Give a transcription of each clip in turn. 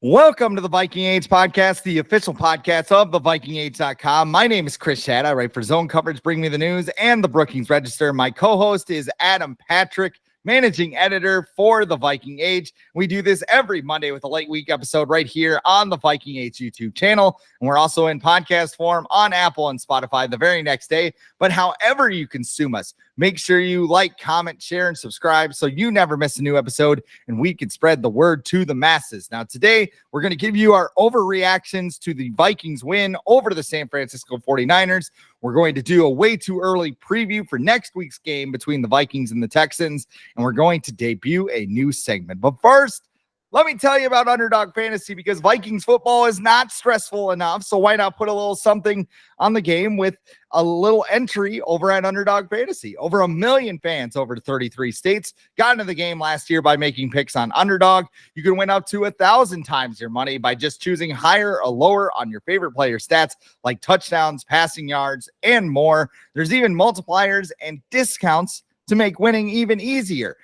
Welcome to the Viking Age podcast, the official podcast of the VikingAge.com. My name is Chris Schad. I write for Zone Coverage, Bring Me the News, and the Brookings Register. My co-host is Adam Patrick, managing editor for the Viking Age. We do this every Monday with a late week episode right here on the Viking Age YouTube channel. And we're also in podcast form on Apple and Spotify the very next day. But however you consume us, make sure you like, comment, share, and subscribe so you never miss a new episode and we can spread the word to the masses. Now, today, we're going to give you our overreactions to the Vikings win over the San Francisco 49ers. We're going to do a way too early preview for next week's game between the Vikings and the Texans, and we're going to debut a new segment. But first, let me tell you about Underdog Fantasy, because Vikings football is not stressful enough. So why not put a little something on the game with a little entry over at Underdog Fantasy? Over 1 million fans over 33 states got into the game last year by making picks on Underdog. You can win up to 1,000 times your money by just choosing higher or lower on your favorite player stats like touchdowns, passing yards, and more. There's even multipliers and discounts to make winning even easier.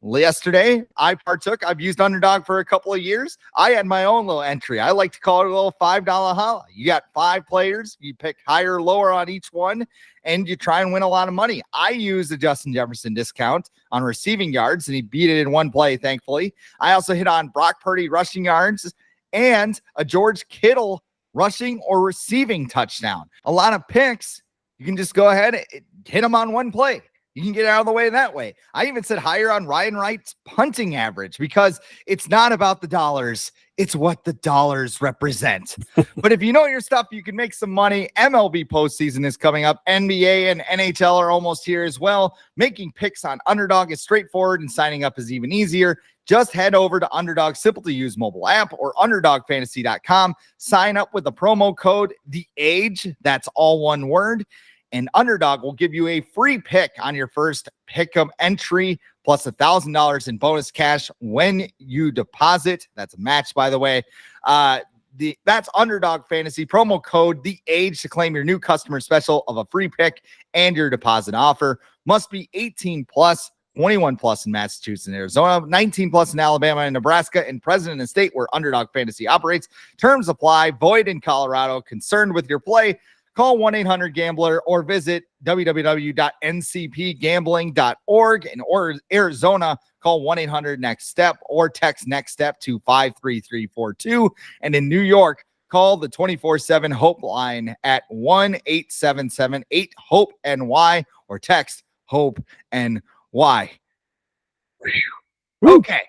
Yesterday, I partook. I've used Underdog for a couple of years. I had my own little entry. I like to call it a little $5 holla. You got 5 players. You pick higher or lower on each one, and you try and win a lot of money. I used the Justin Jefferson discount on receiving yards, and he beat it in one play, thankfully. I also hit on Brock Purdy rushing yards and a George Kittle rushing or receiving touchdown. A lot of picks. You can just go ahead and hit them on one play. You can get out of the way that way. I even said higher on Ryan Wright's punting average because it's not about the dollars. It's what the dollars represent. But if you know your stuff, you can make some money. MLB postseason is coming up. NBA and NHL are almost here as well. Making picks on Underdog is straightforward and signing up is even easier. Just head over to Underdog's simple to use mobile app or underdogfantasy.com. Sign up with the promo code THEAGE. That's all one word. And Underdog will give you a free pick on your first pick'em entry, plus $1,000 in bonus cash when you deposit. That's a match, by the way. That's Underdog Fantasy promo code TheAge to claim your new customer special of a free pick and your deposit offer. Must be 18 plus. 21 plus in Massachusetts and Arizona, 19 plus in Alabama and Nebraska, and present in a state where Underdog Fantasy operates. Terms apply. Void in Colorado. Concerned with your play? Call 1-800-GAMBLER or visit www.ncpgambling.org. In Arizona, call 1-800-NEXT-STEP or text NEXT STEP to 53342. And in New York, call the 24/7 Hope line at 1-877-8-HOPE-NY or text HOPE-NY. Okay,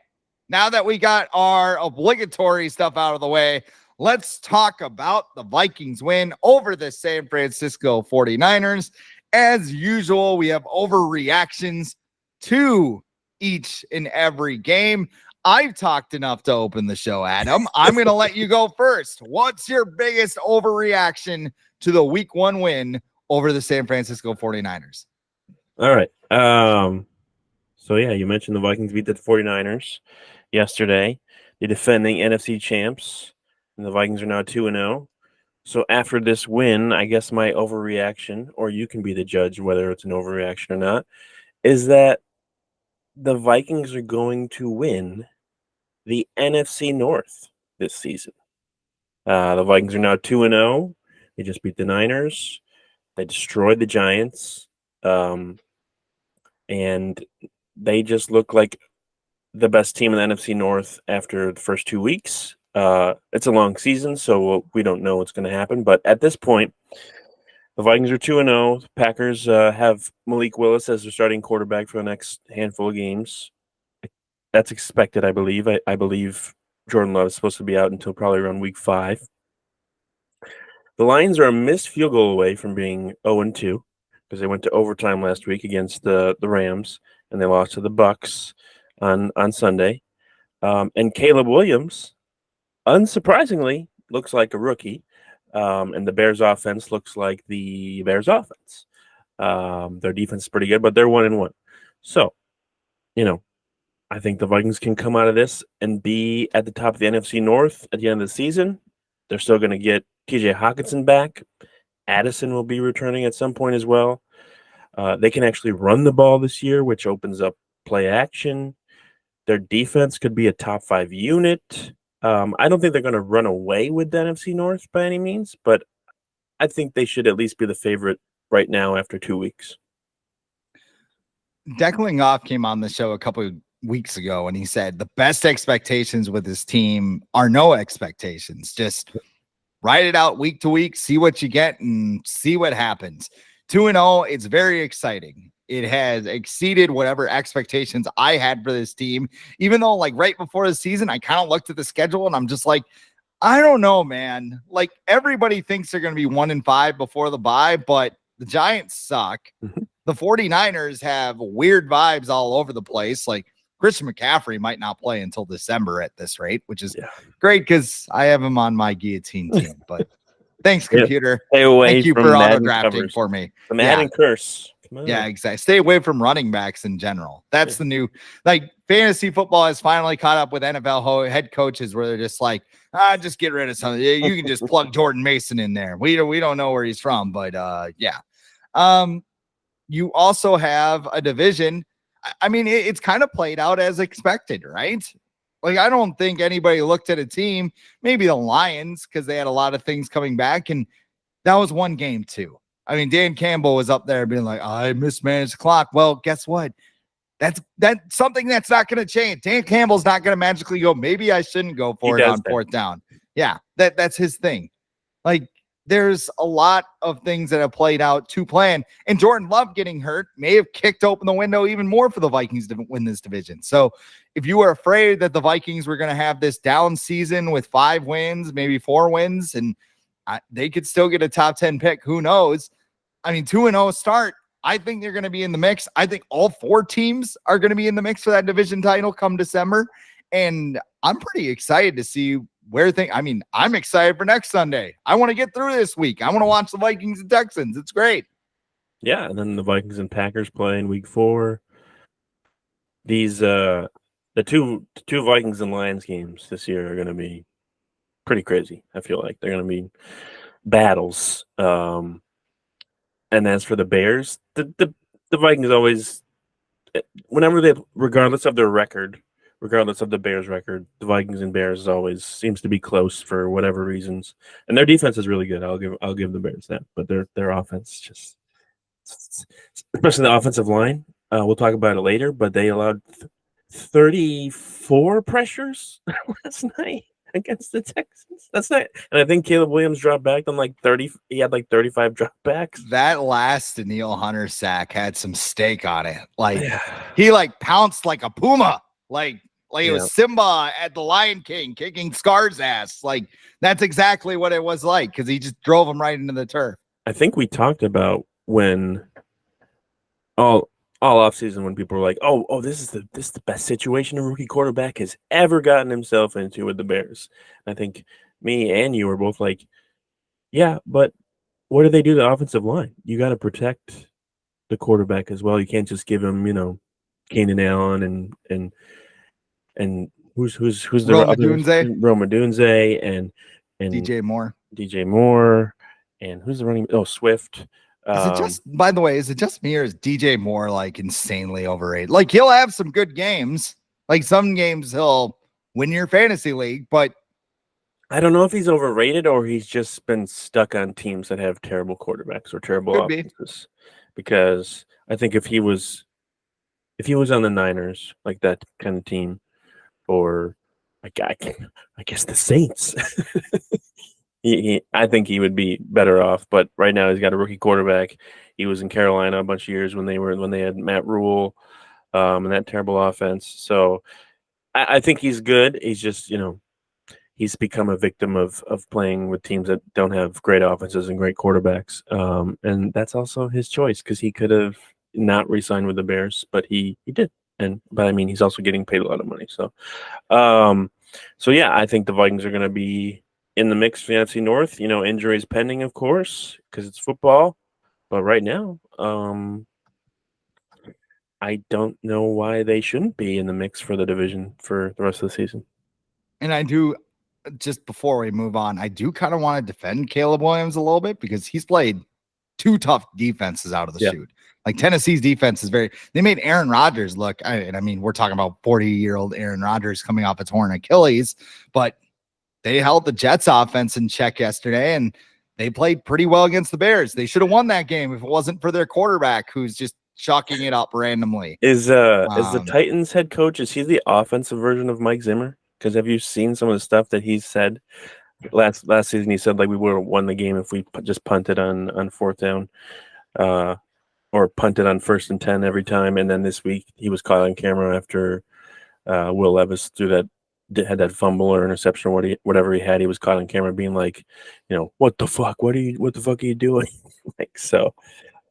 now that we got our obligatory stuff out of the way, let's talk about the Vikings win over the San Francisco 49ers. As usual, we have overreactions to each and every game. I've talked enough to open the show, Adam. I'm going to let you go first. What's your biggest overreaction to the week 1 win over the San Francisco 49ers? All right. So, you mentioned the Vikings beat the 49ers yesterday, the defending NFC champs. And the Vikings are now 2-0. So after this win, I guess my overreaction, or you can be the judge whether it's an overreaction or not, is that the Vikings are going to win the NFC North this season. The Vikings are now 2-0. They just beat the Niners. They destroyed the Giants. And they just look like the best team in the NFC North after the first 2 weeks. It's a long season, so we don't know what's going to happen. But at this point, the Vikings are 2-0. The Packers have Malik Willis as their starting quarterback for the next handful of games. That's expected, I believe. I believe Jordan Love is supposed to be out until probably around week 5. The Lions are a missed field goal away from being 0-2 because they went to overtime last week against the Rams, and they lost to the Bucs on Sunday. And Caleb Williams, unsurprisingly, looks like a rookie, and the Bears offense looks like the Bears offense. Their defense is pretty good, but they're 1-1. So, I think the Vikings can come out of this and be at the top of the NFC North at the end of the season. They're still going to get TJ Hawkinson back. Addison will be returning at some point as well. They can actually run the ball this year, which opens up play action. Their defense could be a top 5 unit. I don't think they're going to run away with the NFC North by any means, but I think they should at least be the favorite right now after 2 weeks. Declan Goff came on the show a couple of weeks ago and he said the best expectations with his team are no expectations. Just write it out week to week, see what you get and see what happens. 2-0, it's very exciting. It has exceeded whatever expectations I had for this team, even though like right before the season, I kind of looked at the schedule and I'm just like, I don't know, man. Like everybody thinks they're going to be 1-5 before the bye, but the Giants suck. Mm-hmm. The 49ers have weird vibes all over the place. Like Christian McCaffrey might not play until December at this rate, which is great because I have him on my guillotine team. But thanks, computer. Stay away Thank you from for Madden auto drafting covers. for me. The Madden curse. Yeah, exactly. Stay away from running backs in general. That's the new, like, fantasy football has finally caught up with NFL head coaches where they're just like, just get rid of something. You can just plug Jordan Mason in there. We don't know where he's from, but yeah. You also have a division. I mean, it's kind of played out as expected, right? Like, I don't think anybody looked at a team, maybe the Lions, because they had a lot of things coming back, and that was one game too. I mean, Dan Campbell was up there being like, I mismanaged the clock. Well, guess what? That's something that's not going to change. Dan Campbell's not going to magically go, maybe I shouldn't go for it on fourth down. Yeah, that's his thing. Like, there's a lot of things that have played out to plan. And Jordan Love getting hurt may have kicked open the window even more for the Vikings to win this division. So if you were afraid that the Vikings were going to have this down season with 5 wins, maybe 4 wins, and they could still get a top 10 pick, who knows? I mean, 2-0 start. I think they're going to be in the mix. I think all 4 teams are going to be in the mix for that division title come December. And I'm pretty excited to see where things. I mean, I'm excited for next Sunday. I want to get through this week. I want to watch the Vikings and Texans. It's great. Yeah, and then the Vikings and Packers play in week 4. These the two Vikings and Lions games this year are going to be pretty crazy. I feel like they're going to be battles. And as for the Bears, the Vikings always, whenever they, regardless of their record, regardless of the Bears' record, the Vikings and Bears always seems to be close for whatever reasons. And their defense is really good. I'll give the Bears that. But their offense just, especially the offensive line, we'll talk about it later. But they allowed 34 pressures last night against the Texans. That's not, and I think Caleb Williams dropped back on like 30. He had like 35 dropbacks. That last Daniil Hunter sack had some steak on it. Like he like pounced like a puma, like it was Simba at the Lion King kicking Scar's ass. Like that's exactly what it was like because he just drove him right into the turf. I think we talked about when all offseason when people were like, oh, this is the best situation a rookie quarterback has ever gotten himself into with the Bears. And I think me and you were both like, yeah, but what do they do to the offensive line? You got to protect the quarterback as well. You can't just give him, Keenan Allen and who's the Rome other Odunze and DJ Moore and who's the running? Oh, Swift. Is it just, by the way, is it just me or is DJ Moore like insanely overrated? Like he'll have some good games. Like some games he'll win your fantasy league, but I don't know if he's overrated or he's just been stuck on teams that have terrible quarterbacks or terrible offenses. Because I think if he was on the Niners, like that kind of team, or I guess the Saints. I think he would be better off, but right now he's got a rookie quarterback. He was in Carolina a bunch of years when they had Matt Rule, and that terrible offense. So I think he's good. He's just he's become a victim of playing with teams that don't have great offenses and great quarterbacks, and that's also his choice because he could have not re-signed with the Bears, but he did. But I mean he's also getting paid a lot of money. So, yeah, I think the Vikings are going to be in the mix for the NFC North, injuries pending, of course, because it's football. But right now, I don't know why they shouldn't be in the mix for the division for the rest of the season. And I do, just before we move on, I do kind of want to defend Caleb Williams a little bit because he's played 2 tough defenses out of the chute. Like Tennessee's defense is they made Aaron Rodgers look, I mean, we're talking about 40-year-old Aaron Rodgers coming off a torn Achilles, but they held the Jets offense in check yesterday, and they played pretty well against the Bears. They should have won that game if it wasn't for their quarterback, who's just chucking it up randomly. Is the Titans head coach, is he the offensive version of Mike Zimmer? Because have you seen some of the stuff that he said last season? He said like we would have won the game if we just punted on fourth down, or punted on 1st and 10 every time. And then this week he was caught on camera after Will Levis had that fumble or interception or whatever he had. He was caught on camera being like, what the fuck? What the fuck are you doing? Like, so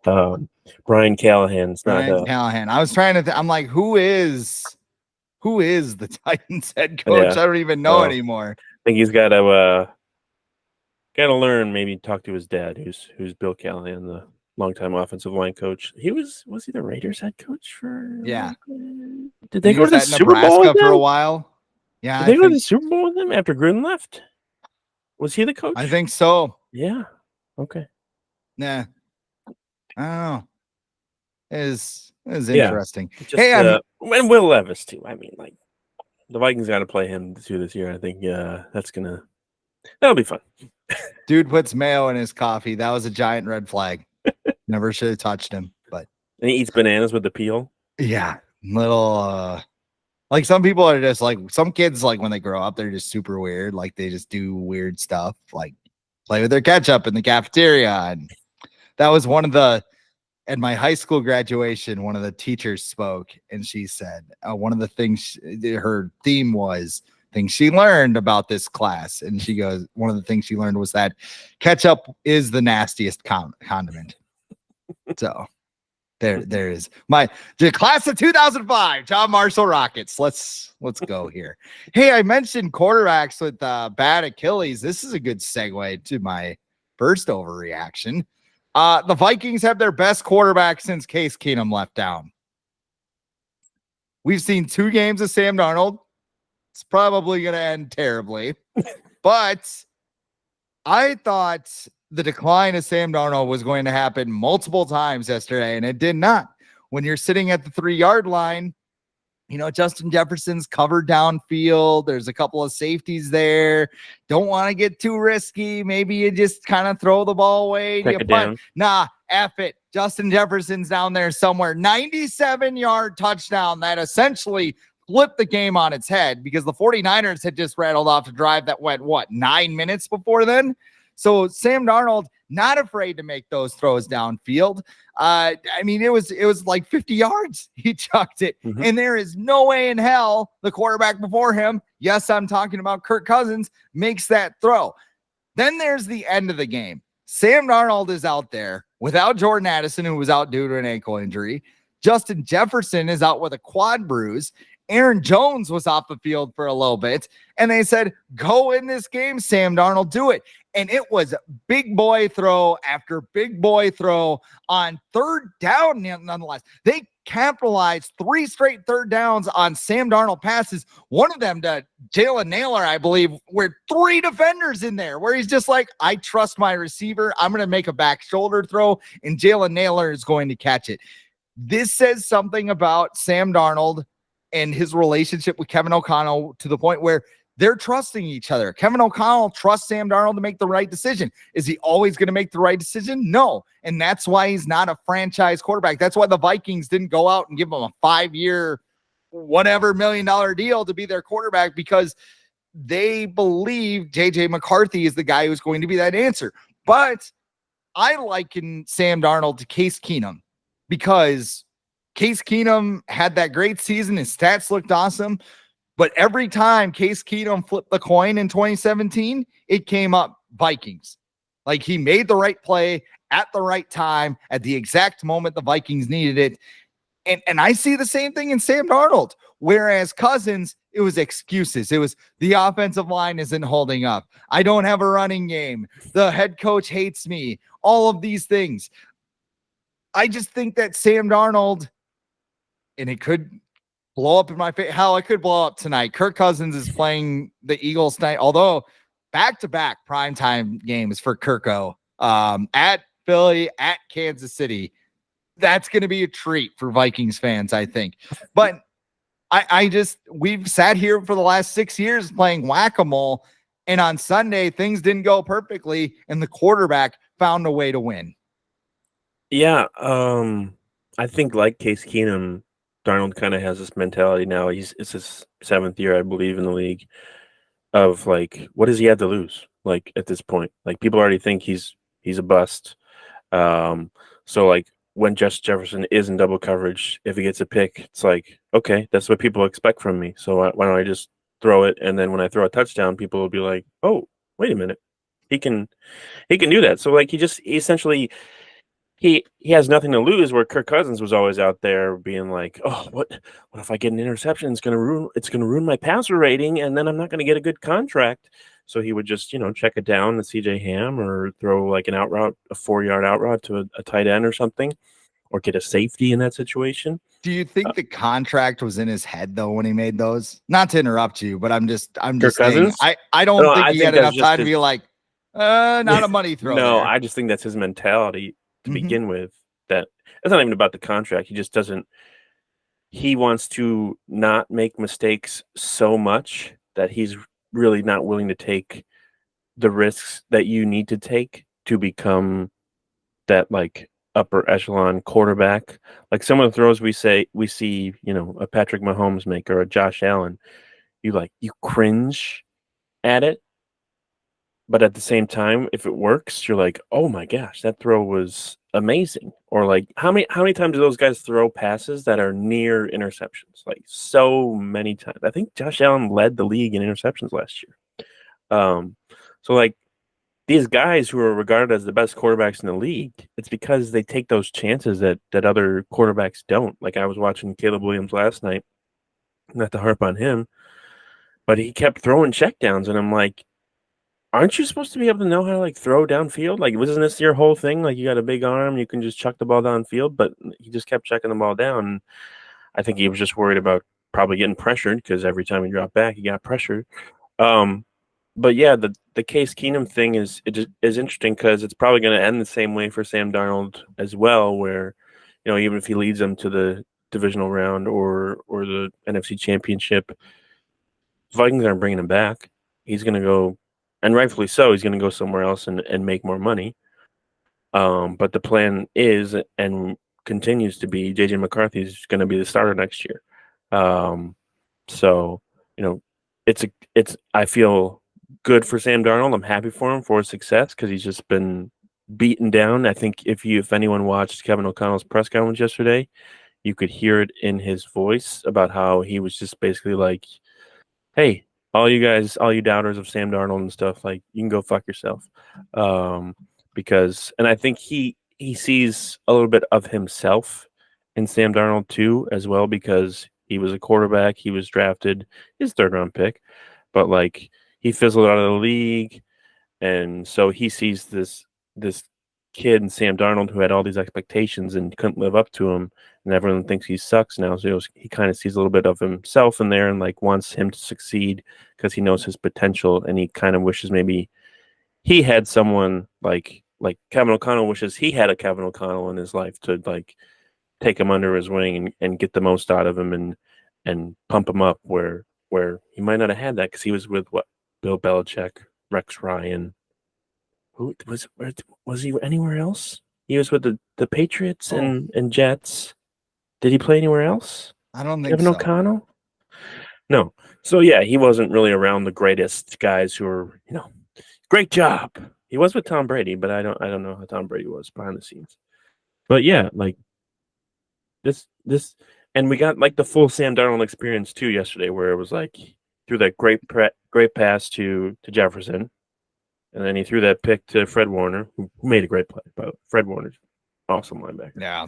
Brian Callahan's not Callahan. I was trying to I'm like, who is the Titans head coach? Yeah. I don't even know anymore. I think he's got to learn, maybe talk to his dad, who's Bill Callahan, the longtime offensive line coach. Was he the Raiders head coach for? Yeah. Did they go to the Super Bowl with for him? a while? Yeah. Did they go to the Super Bowl with him after Gruden left? Was he the coach? I think so. Yeah. Okay. Nah. I don't know. It is interesting. And Will Levis too. I mean, like, the Vikings got to play him too this year. I think that'll be fun. Dude puts mayo in his coffee. That was a giant red flag. Never should have touched him. But and he eats bananas with the peel. Yeah, little. Like some people are just like some kids. Like when they grow up, they're just super weird. Like they just do weird stuff. Like play with their ketchup in the cafeteria. And that was one of the. At my high school graduation, one of the teachers spoke, and she said one of the things her theme was things she learned about this class. And she goes, one of the things she learned was that ketchup is the nastiest condiment. So there is the class of 2005, John Marshall Rockets. Let's go here. Hey, I mentioned quarterbacks with bad Achilles. This is a good segue to my first overreaction. The Vikings have their best quarterback since Case Keenum left town. We've seen 2 games of Sam Darnold. It's probably going to end terribly. But I thought the decline of Sam Darnold was going to happen multiple times yesterday, and it did not. When you're sitting at the 3-yard line, Justin Jefferson's covered downfield. There's a couple of safeties there. Don't want to get too risky. Maybe you just kind of throw the ball away. You punt. Nah, F it. Justin Jefferson's down there somewhere. 97-yard touchdown that essentially flipped the game on its head because the 49ers had just rattled off a drive that went, 9 minutes before then? So Sam Darnold, not afraid to make those throws downfield. I mean, it was like 50 yards. He chucked it. Mm-hmm. And there is no way in hell the quarterback before him, yes, I'm talking about Kirk Cousins, makes that throw. Then there's the end of the game. Sam Darnold is out there without Jordan Addison, who was out due to an ankle injury. Justin Jefferson is out with a quad bruise. Aaron Jones was off the field for a little bit. And they said, go in this game, Sam Darnold, do it. And it was big boy throw after big boy throw on 3rd down, nonetheless. They capitalized 3 straight 3rd downs on Sam Darnold passes. One of them to Jalen Naylor, I believe, where 3 defenders in there, where he's just like, I trust my receiver. I'm going to make a back shoulder throw, and Jalen Naylor is going to catch it. This says something about Sam Darnold and his relationship with Kevin O'Connell to the point where they're trusting each other. Kevin O'Connell trusts Sam Darnold to make the right decision. Is he always going to make the right decision? No. And that's why he's not a franchise quarterback. That's why the Vikings didn't go out and give him a 5-year, whatever $1 million deal to be their quarterback, because they believe JJ McCarthy is the guy who's going to be that answer. But I liken Sam Darnold to Case Keenum because Case Keenum had that great season. His stats looked awesome. But every time Case Keenum flipped the coin in 2017, it came up Vikings. Like he made the right play at the right time at the exact moment the Vikings needed it. And I see the same thing in Sam Darnold. Whereas Cousins, it was excuses. It was the offensive line isn't holding up. I don't have a running game. The head coach hates me. All of these things. I just think that Sam Darnold, and it could blow up in my face. Hell, it could blow up tonight. Kirk Cousins is playing the Eagles tonight, although back-to-back primetime games for Kirko at Philly, at Kansas City. That's going to be a treat for Vikings fans, I think. But we've sat here for the last 6 years playing whack-a-mole. And on Sunday, things didn't go perfectly, and the quarterback found a way to win. Yeah, I think like Case Keenum, Darnold kind of has this mentality now. It's his 7th year, I believe, in the league. Of like, what does he have to lose? Like at this point, like people already think he's a bust. So like when Justin Jefferson is in double coverage, if he gets a pick, it's like, okay, that's what people expect from me. So why don't I just throw it? And then when I throw a touchdown, people will be like, oh, wait a minute, he can do that. So like he essentially he has nothing to lose. Where Kirk Cousins was always out there being like, "Oh, what if I get an interception? It's gonna ruin my passer rating, and then I'm not gonna get a good contract." So he would just check it down to C.J. Ham or throw like an out route, a 4-yard out route to a tight end or something, or get a safety in that situation. Do you think the contract was in his head though when he made those? Not to interrupt you, but I'm just Kirk saying Cousins? I don't No, think I he think had that's enough just time to his. be like, not a money throw No, there. I just think that's his mentality to Mhm. begin with. That it's not even about the contract. He just doesn't. He wants to not make mistakes so much that he's really not willing to take the risks that you need to take to become that like upper echelon quarterback. Like some of the throws we see, a Patrick Mahomes make or a Josh Allen, you cringe at it, but at the same time, if it works, you're like, oh my gosh, that throw was amazing. Or like how many times do those guys throw passes that are near interceptions? Like so many times. I think Josh Allen led the league in interceptions last year. So like these guys who are regarded as the best quarterbacks in the league, it's because they take those chances that other quarterbacks don't. Like I was watching Caleb Williams last night, not to harp on him, but he kept throwing checkdowns, and I'm like, aren't you supposed to be able to know how to like throw downfield? Like, wasn't this your whole thing? Like, you got a big arm, you can just chuck the ball downfield, but he just kept checking the ball down. I think he was just worried about probably getting pressured because every time he dropped back, he got pressured. Um, but yeah, the Case Keenum thing is interesting because it's probably going to end the same way for Sam Darnold as well, where even if he leads them to the divisional round or the NFC Championship, Vikings aren't bringing him back. He's going to go, and rightfully so, he's going to go somewhere else and make more money. But the plan is and continues to be JJ McCarthy is going to be the starter next year. So it's I feel good for Sam Darnold. I'm happy for him for his success because he's just been beaten down. I think if anyone watched Kevin O'Connell's press conference yesterday, you could hear it in his voice about how he was just basically like, hey, all you guys, all you doubters of Sam Darnold and stuff, like you can go fuck yourself. And I think he sees a little bit of himself in Sam Darnold too, as well, because he was a quarterback, he was drafted his 3rd-round pick, but like he fizzled out of the league, and so he sees this kid in Sam Darnold who had all these expectations and couldn't live up to him, and everyone thinks he sucks now. So he kind of sees a little bit of himself in there and like wants him to succeed because he knows his potential, and he kind of wishes maybe he had someone like Kevin O'Connell wishes he had a Kevin O'Connell in his life to like take him under his wing and get the most out of him and pump him up where he might not have had that because he was with Bill Belichick, Rex Ryan. Who was he anywhere else? He was with the Patriots and Jets. Did he play anywhere else? I don't think Kevin so. O'Connell? No. So yeah, he wasn't really around the greatest guys who were, great job. He was with Tom Brady, but I don't know how Tom Brady was behind the scenes. But yeah, like this and we got like the full Sam Darnold experience too yesterday, where it was like threw that great pass to Jefferson. And then he threw that pick to Fred Warner, who made a great play. But Fred Warner's awesome linebacker. Yeah.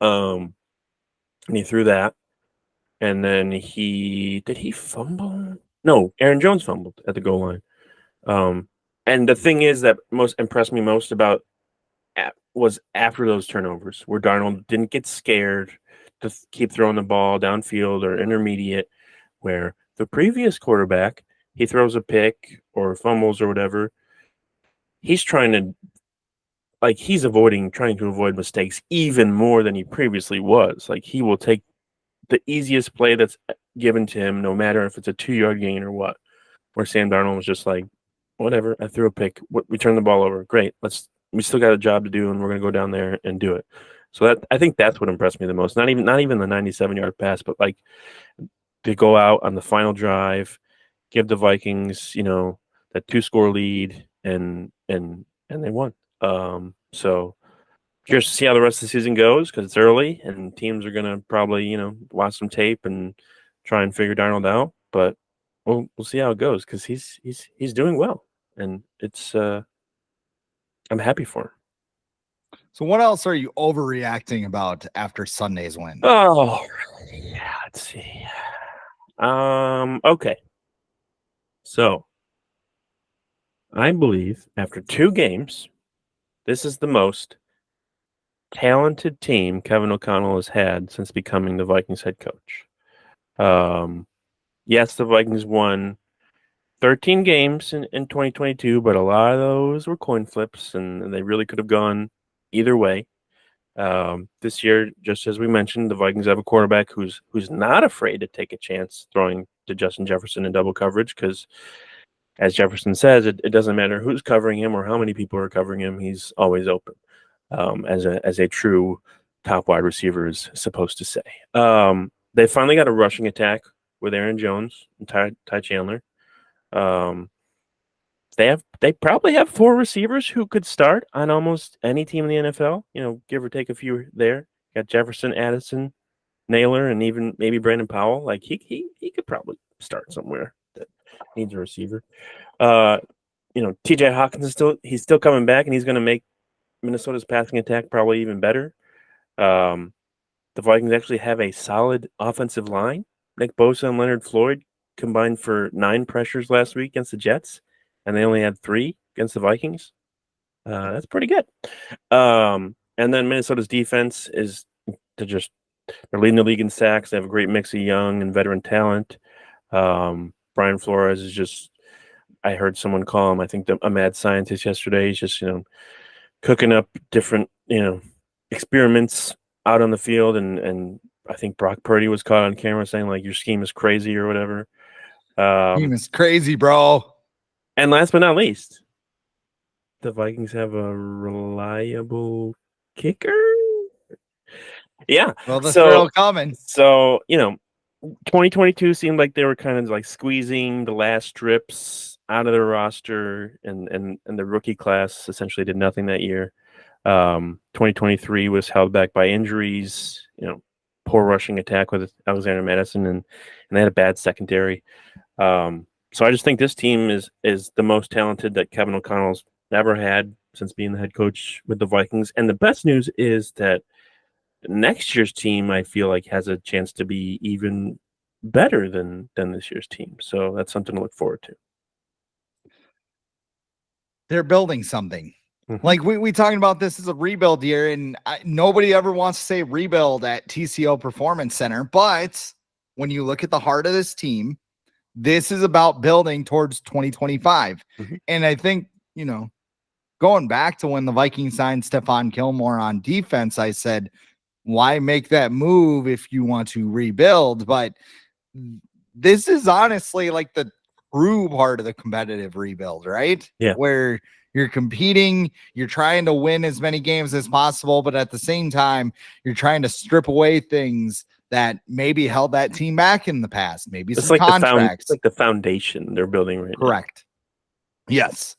And he threw that, and then did he fumble? No, Aaron Jones fumbled at the goal line. And the thing is that most impressed me most about was after those turnovers, where Darnold didn't get scared to keep throwing the ball downfield or intermediate, where the previous quarterback, he throws a pick or fumbles or whatever, he's trying to he's trying to avoid mistakes even more than he previously was. Like he will take the easiest play that's given to him, no matter if it's a 2-yard gain or what. Where Sam Darnold was just like, whatever. I threw a pick. We turned the ball over. Great. We still got a job to do, and we're going to go down there and do it. So I think that's what impressed me the most. Not even the 97-yard pass, but like to go out on the final drive, give the Vikings, that 2-score lead, and they won. So curious to see how the rest of the season goes because it's early and teams are going to probably, watch some tape and try and figure Darnold out. But we'll see how it goes because he's doing well, and it's I'm happy for him. So what else are you overreacting about after Sunday's win? Oh, yeah. Let's see. Okay. So I believe after 2 games, this is the most talented team Kevin O'Connell has had since becoming the Vikings head coach. Yes, the Vikings won 13 games in 2022, but a lot of those were coin flips, and they really could have gone either way. This year, just as we mentioned, the Vikings have a quarterback who's not afraid to take a chance throwing to Justin Jefferson in double coverage because, as Jefferson says, it doesn't matter who's covering him or how many people are covering him. He's always open, as a true top wide receiver is supposed to say. They finally got a rushing attack with Aaron Jones and Ty Chandler. They probably have 4 receivers who could start on almost any team in the NFL, give or take a few there. Got Jefferson, Addison, Naylor, and even maybe Brandon Powell. Like he could probably start somewhere that needs a receiver. TJ Hawkins he's still coming back, and he's going to make Minnesota's passing attack probably even better. The Vikings actually have a solid offensive line. Nick Bosa and Leonard Floyd combined for 9 pressures last week against the Jets, and they only had 3 against the Vikings. That's pretty good. And then Minnesota's defense they're leading the league in sacks. They have a great mix of young and veteran talent. Brian Flores is I heard someone call him, I think, a mad scientist yesterday. He's just, cooking up different, experiments out on the field. And I think Brock Purdy was caught on camera saying, like, your scheme is crazy or whatever. Scheme is crazy, bro. And last but not least, the Vikings have a reliable kicker. Yeah. Well, the thrill coming. So, 2022 seemed like they were kind of like squeezing the last strips out of their roster, and the rookie class essentially did nothing that year. 2023 was held back by injuries, poor rushing attack with Alexander Madison, and they had a bad secondary. So I just think this team is the most talented that Kevin O'Connell's ever had since being the head coach with the Vikings. And the best news is that next year's team, I feel like, has a chance to be even better than this year's team. So that's something to look forward to. They're building something. Mm-hmm. Like we talking about this as a rebuild year, and nobody ever wants to say rebuild at TCO Performance Center. But when you look at the heart of this team, this is about building towards 2025. Mm-hmm. And I think, going back to when the Vikings signed Stephon Gilmore on defense, I said, why make that move if you want to rebuild? But this is honestly like the true part of the competitive rebuild, right? Yeah. Where you're competing, you're trying to win as many games as possible, but at the same time, you're trying to strip away things that maybe held that team back in the past. Maybe it's some like contracts. It's like the foundation they're building right now. Correct. Yes.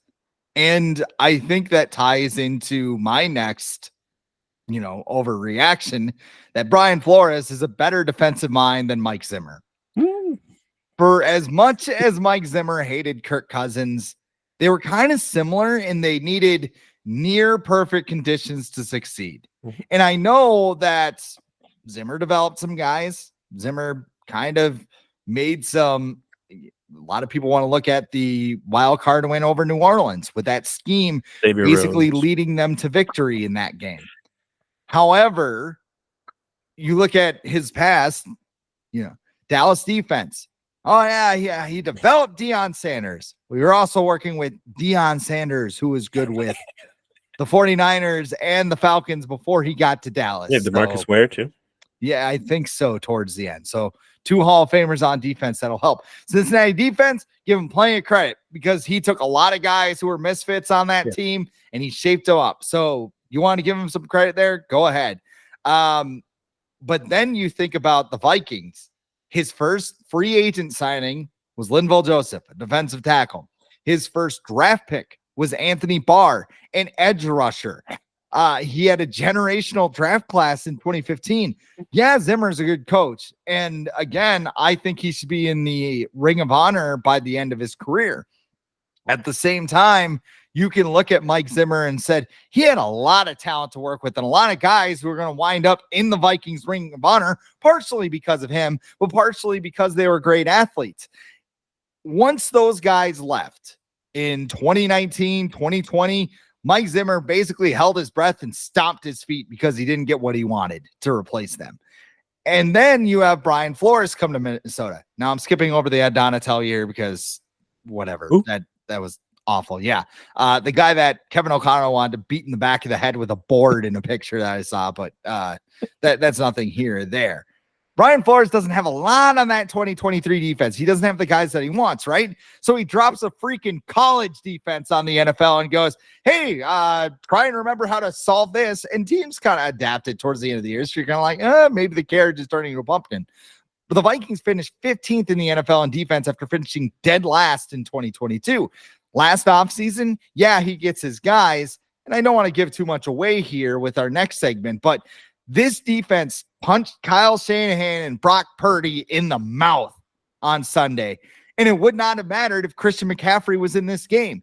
And I think that ties into my next overreaction, that Brian Flores is a better defensive mind than Mike Zimmer. For as much as Mike Zimmer hated Kirk Cousins, they were kind of similar and they needed near perfect conditions to succeed. Mm-hmm. And I know that Zimmer developed some guys. Zimmer kind of made a lot of people want to look at the wild card win over New Orleans with that scheme, basically leading them to victory in that game. However, you look at his past, Dallas defense. Oh, yeah, he developed Deion Sanders. We were also working with Deion Sanders, who was good with the 49ers and the Falcons before he got to Dallas. Yeah, DeMarcus Ware, too. Yeah, I think so towards the end. So 2 Hall of Famers on defense that'll help. Cincinnati defense, give him plenty of credit because he took a lot of guys who were misfits on that team and he shaped them up. So you want to give him some credit there? Go ahead. But then you think about the Vikings. His first free agent signing was Linval Joseph, a defensive tackle. His first draft pick was Anthony Barr, an edge rusher. He had a generational draft class in 2015. Yeah, Zimmer's a good coach. And again, I think he should be in the Ring of Honor by the end of his career. At the same time, you can look at Mike Zimmer and said he had a lot of talent to work with and a lot of guys who are going to wind up in the Vikings Ring of Honor, partially because of him, but partially because they were great athletes. Once those guys left in 2019, 2020, Mike Zimmer basically held his breath and stomped his feet because he didn't get what he wanted to replace them. And then you have Brian Flores come to Minnesota. Now I'm skipping over the Ed Donatel year because whatever. Ooh. That was awful. Yeah. The guy that Kevin O'Connor wanted to beat in the back of the head with a board in a picture that I saw, but that's nothing here or there. Brian Flores doesn't have a lot on that 2023 defense. He doesn't have the guys that he wants, right? So he drops a freaking college defense on the NFL and goes, hey, try and remember how to solve this. And teams kind of adapted towards the end of the year. So you're kind of like, maybe the carriage is turning into a pumpkin. But the Vikings finished 15th in the NFL in defense after finishing dead last in 2022. Last offseason, yeah, he gets his guys. And I don't want to give too much away here with our next segment, but this defense punched Kyle Shanahan and Brock Purdy in the mouth on Sunday. And it would not have mattered if Christian McCaffrey was in this game.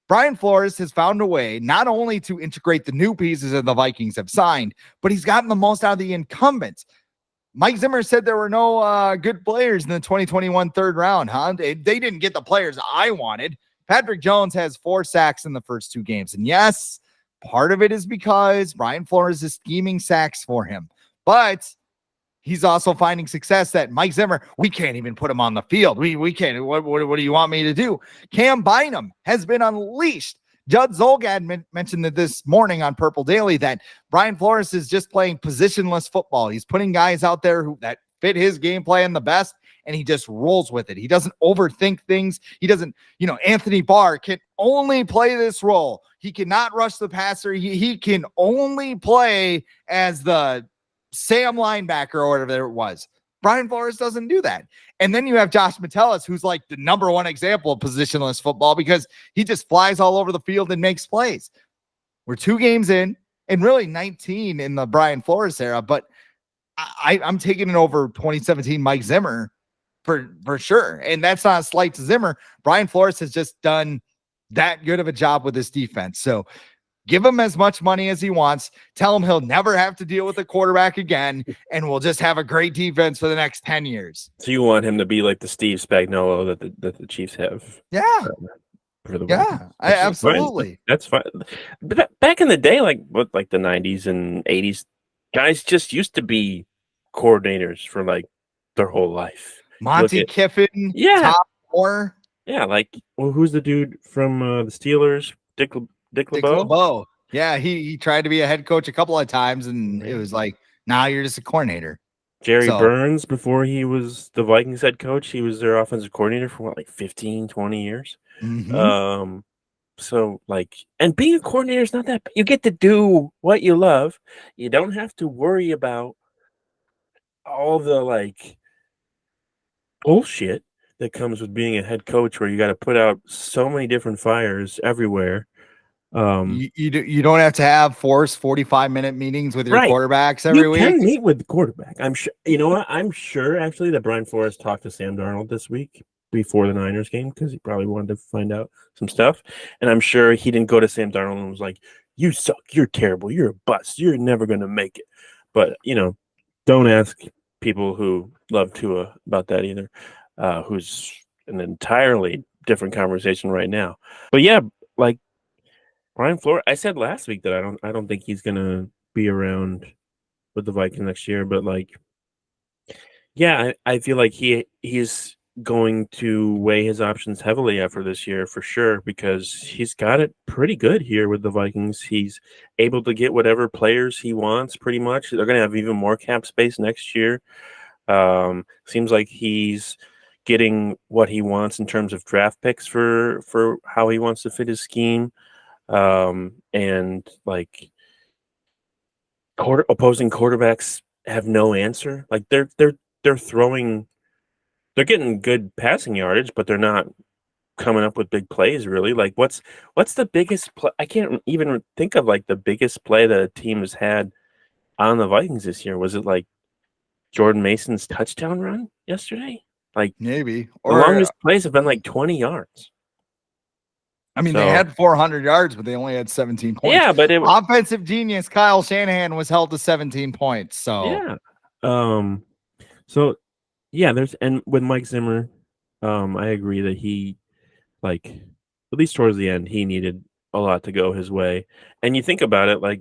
Brian Flores has found a way not only to integrate the new pieces that the Vikings have signed, but he's gotten the most out of the incumbents. Mike Zimmer said there were no good players in the 2021 third round, huh? They didn't get the players I wanted. Patrick Jones has 4 sacks in the first 2 games. And yes, part of it is because Brian Flores is scheming sacks for him. But he's also finding success that Mike Zimmer, we can't even put him on the field. We can't. What do you want me to do? Cam Bynum has been unleashed. Judd Zolgad mentioned that this morning on Purple Daily that Brian Flores is just playing positionless football. He's putting guys out there that fit his game plan the best, and he just rolls with it. He doesn't overthink things. He doesn't, Anthony Barr can only play this role. He cannot rush the passer. He can only play as the Sam linebacker or whatever it was. Brian Flores doesn't do that. And then you have Josh Metellus, who's like the number one example of positionless football because he just flies all over the field and makes plays. We're 2 games in and really 19 in the Brian Flores era, but I'm taking it over 2017 Mike Zimmer for sure. And that's not a slight to Zimmer. Brian Flores has just done that good of a job with this defense. So give him as much money as he wants. Tell him he'll never have to deal with a quarterback again, and we'll just have a great defense for the next 10 years. So you want him to be like the Steve Spagnuolo that the Chiefs have? Yeah. Absolutely. Fine. That's fine. But back in the day, like the 90s and 80s, guys just used to be coordinators for like their whole life. Monty Kiffin, Tom Moore. Yeah, who's the dude from the Steelers? Dick LeBeau. Yeah, he tried to be a head coach a couple of times, and it was like, now you're just a coordinator. Jerry Burns, before he was the Vikings head coach, he was their offensive coordinator for 15, 20 years. Mm-hmm. And being a coordinator is not that bad. You get to do what you love. You don't have to worry about all the bullshit that comes with being a head coach, where you got to put out so many different fires everywhere. You don't have to have forced 45-minute meetings with your quarterbacks every week. You can meet with the quarterback. I'm sure. You know what? I'm sure actually that Brian Flores talked to Sam Darnold this week before the Niners game because he probably wanted to find out some stuff. And I'm sure he didn't go to Sam Darnold and was like, "You suck. You're terrible. You're a bust. You're never going to make it." But don't ask people who love Tua about that either. Who's an entirely different conversation right now. But yeah, Brian Flores, I said last week that I don't think he's gonna be around with the Vikings next year, but I feel like he's going to weigh his options heavily after this year for sure, because he's got it pretty good here with the Vikings. He's able to get whatever players he wants pretty much. They're gonna have even more cap space next year. Seems like he's getting what he wants in terms of draft picks for how he wants to fit his scheme. And like opposing quarterbacks have no answer. Like they're throwing, they're getting good passing yardage, but they're not coming up with big plays really. Like what's the biggest play? I can't even think of like the biggest play that a team has had on the Vikings this year. Was it like Jordan Mason's touchdown run yesterday? Like Maybe. the Or longest plays have been like 20 yards. I mean, they So had 400 yards, but they only had 17 points. yeah, but Offensive genius Kyle Shanahan was held to 17 points. So yeah. So yeah, and with Mike Zimmer, I agree that he, like, at least towards the end, he needed a lot to go his way. And you think about it, like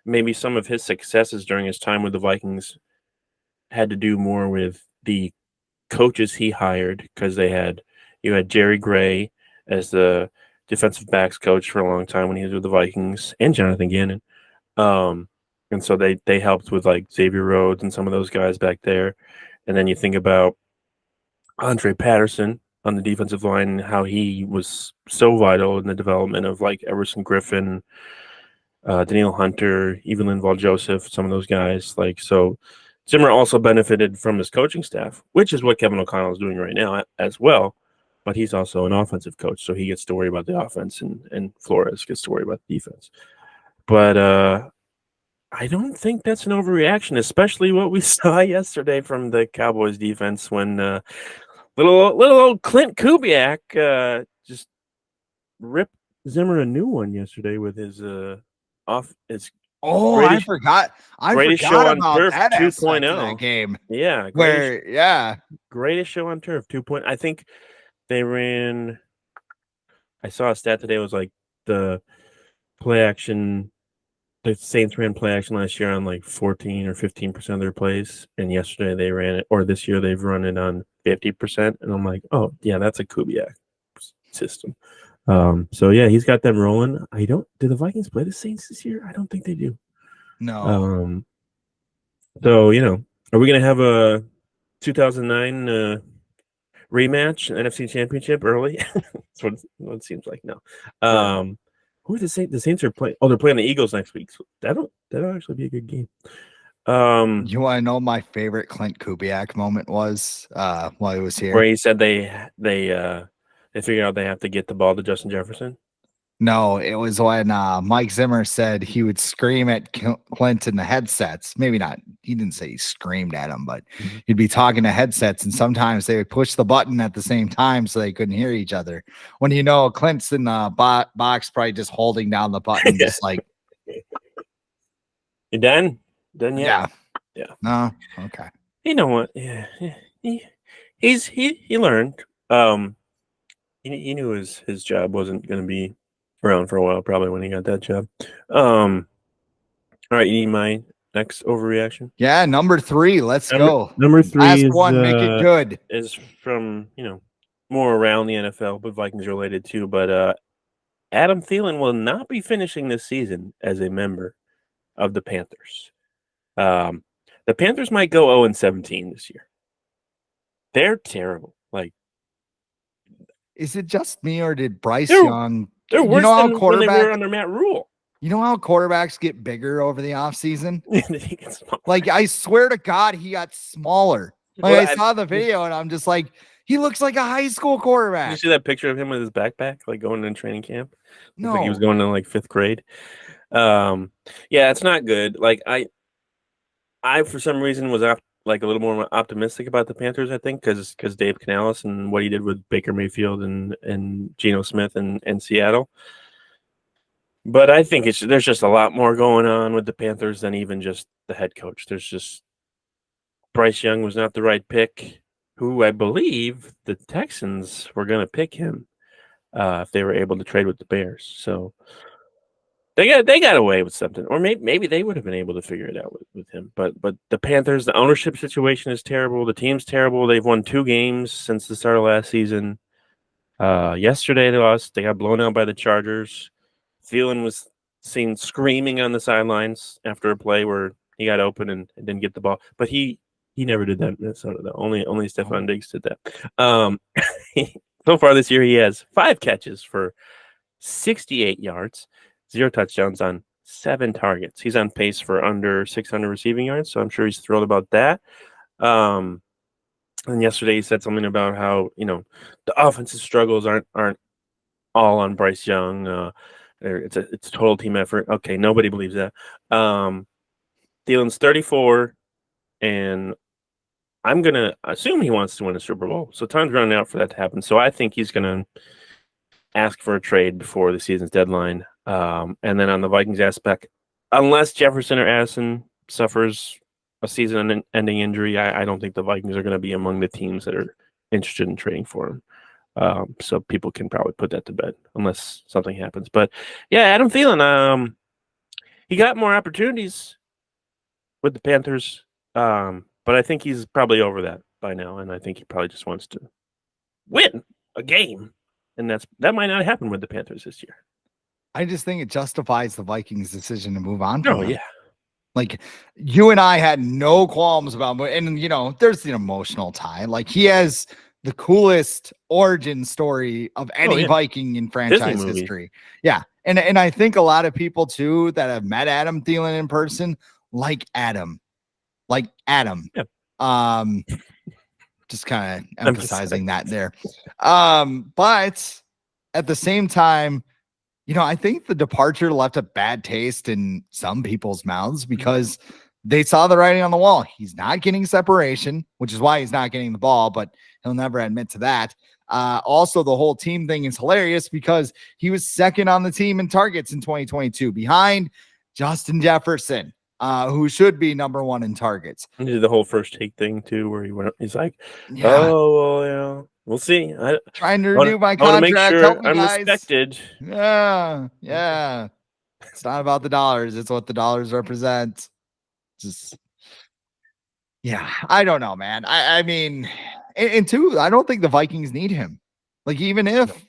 maybe some of his successes during his time with the Vikings had to do more with the coaches he hired, because you had Jerry Gray as the defensive backs coach for a long time when he was with the Vikings, and Jonathan Gannon. And so they helped with like Xavier Rhodes and some of those guys back there. And then you think about Andre Patterson on the defensive line and how he was so vital in the development of like Everson Griffin, Daniel Hunter, even Linval Joseph, some of those guys. Like, so Zimmer also benefited from his coaching staff, which is what Kevin O'Connell is doing right now as well. But he's also an offensive coach, so he gets to worry about the offense, and Flores gets to worry about the defense. But I don't think that's an overreaction, especially what we saw yesterday from the Cowboys defense when little old Clint Kubiak just ripped Zimmer a new one yesterday with his I greatest forgot. I greatest show forgot on about turf that aspect of 2.0. that game. Yeah, greatest show on turf 2.0. I think they ran. I saw a stat today. It was like the play action. The Saints ran play action last year on like 14 or 15% of their plays, and yesterday they ran it, or this year they've run it on 50%. And I'm like, oh yeah, that's a Kubiak system. So yeah, he's got them rolling. Do the Vikings play the Saints this year? I don't think they do. No. So are we gonna have a 2009 rematch, NFC Championship early? That's what it seems like. No. Who are the Saints? The Saints are playing. Oh, they're playing the Eagles next week. So that'll actually be a good game. You want to know my favorite Clint Kubiak moment was while he was here? Where he said they figured out they have to get the ball to Justin Jefferson. No, it was when Mike Zimmer said he would scream at Clint in the headsets. Maybe not. He didn't say he screamed at him, but he'd be talking to headsets, and sometimes they would push the button at the same time so they couldn't hear each other. When Clint's in the box, probably just holding down the button, just like. You done? Done yet? Yeah. No. Okay. You know what? Yeah. He learned. He knew his job wasn't going to be around for a while, probably, when he got that job. All right, you need my next overreaction? Yeah, number 3. Let's go. Number 3 Last is one. Make it good. Is from more around the NFL, but Vikings related too. But Adam Thielen will not be finishing this season as a member of the Panthers. The Panthers might go 0-17 this year. They're terrible. Like, is it just me, or did Bryce Young? They're worse than when they were under Matt Rule. You know how quarterbacks get bigger over the offseason? Like, I swear to God, he got smaller. Like, I saw the video, and I'm just like, he looks like a high school quarterback. Did you see that picture of him with his backpack, like going in training camp? No, like he was going to like 5th grade. Yeah, it's not good. Like I for some reason was like a little more optimistic about the Panthers. I think because Dave Canales and what he did with Baker Mayfield and Geno Smith and Seattle. But I think there's just a lot more going on with the Panthers than even just the head coach. There's just Bryce Young was not the right pick, who I believe the Texans were going to pick him if they were able to trade with the Bears. So they got away with something, or maybe they would have been able to figure it out with him. But the Panthers, the ownership situation is terrible. The team's terrible. They've won 2 games since the start of last season. Yesterday they lost. They got blown out by the Chargers. Thielen was seen screaming on the sidelines after a play where he got open and didn't get the ball. But he He never did that in Minnesota, though. Only Stephon Diggs did that. So far this year, he has 5 catches for 68 yards, 0 touchdowns on 7 targets. He's on pace for under 600 receiving yards, so I'm sure he's thrilled about that. And yesterday he said something about how the offensive struggles aren't all on Bryce Young. It's a total team effort. Okay, nobody believes that. Thielen's 34, and I'm gonna assume he wants to win a Super Bowl. So time's running out for that to happen. So I think he's gonna ask for a trade before the season's deadline. And then on the Vikings aspect, unless Jefferson or Addison suffers a season-ending injury, I don't think the Vikings are going to be among the teams that are interested in trading for him. So people can probably put that to bed unless something happens. But yeah, Adam Thielen, he got more opportunities with the Panthers, but I think he's probably over that by now, and I think he probably just wants to win a game, and that might not happen with the Panthers this year. I just think it justifies the Vikings' decision to move on from him. Yeah. Like, you and I had no qualms about him. And, there's the emotional tie. Like, he has the coolest origin story of any Viking in franchise history. Yeah. And I think a lot of people, too, that have met Adam Thielen in person, like Adam. Yeah. Just kind of emphasizing that there. But at the same time, I think the departure left a bad taste in some people's mouths because they saw the writing on the wall. He's not getting separation, which is why he's not getting the ball, but he'll never admit to that. Also, the whole team thing is hilarious because he was second on the team in targets in 2022 behind Justin Jefferson, who should be number 1 in targets. He did the whole first take thing too, where he's like, "Oh, well, yeah, we'll see." Trying to renew my contract. I want to make sure I'm guys. respected. Yeah. It's not about the dollars; it's what the dollars represent. I don't know, man. I mean, and two, I don't think the Vikings need him. Like, even if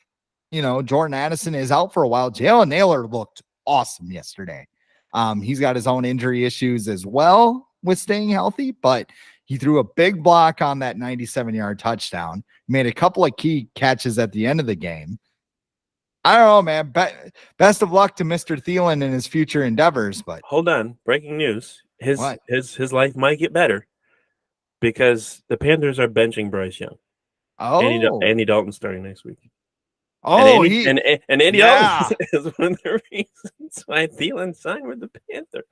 Jordan Addison is out for a while, Jalen Nailor looked awesome yesterday. He's got his own injury issues as well with staying healthy, but he threw a big block on that 97-yard touchdown, made a couple of key catches at the end of the game. I don't know, man. Best of luck to Mr. Thielen in his future endeavors. But hold on, breaking news: his life might get better because the Panthers are benching Bryce Young. Andy Dalton starting next week. And Andy Dalton is one of the reasons why Thielen signed with the Panthers.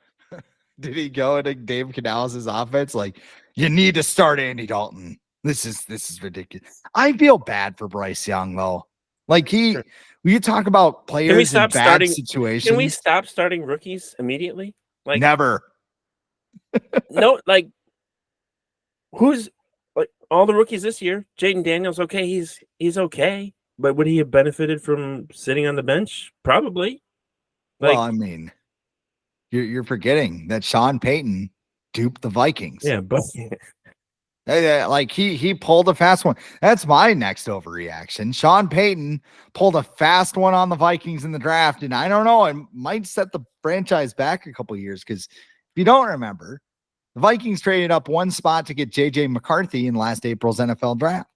Did he go into Dave Canales' offense? Like, you need to start Andy Dalton. This is ridiculous. I feel bad for Bryce Young though. Like, when you talk about players in bad situations, can we stop starting rookies immediately? Like, never. No, like, who's like all the rookies this year? Jaden Daniels, okay, he's okay. But would he have benefited from sitting on the bench? Probably. Well, I mean, you're forgetting that Sean Payton duped the Vikings. Yeah, but like he pulled a fast one. That's my next overreaction. Sean Payton pulled a fast one on the Vikings in the draft, and I don't know, it might set the franchise back a couple of years because if you don't remember, the Vikings traded up one spot to get J.J. McCarthy in last April's NFL draft.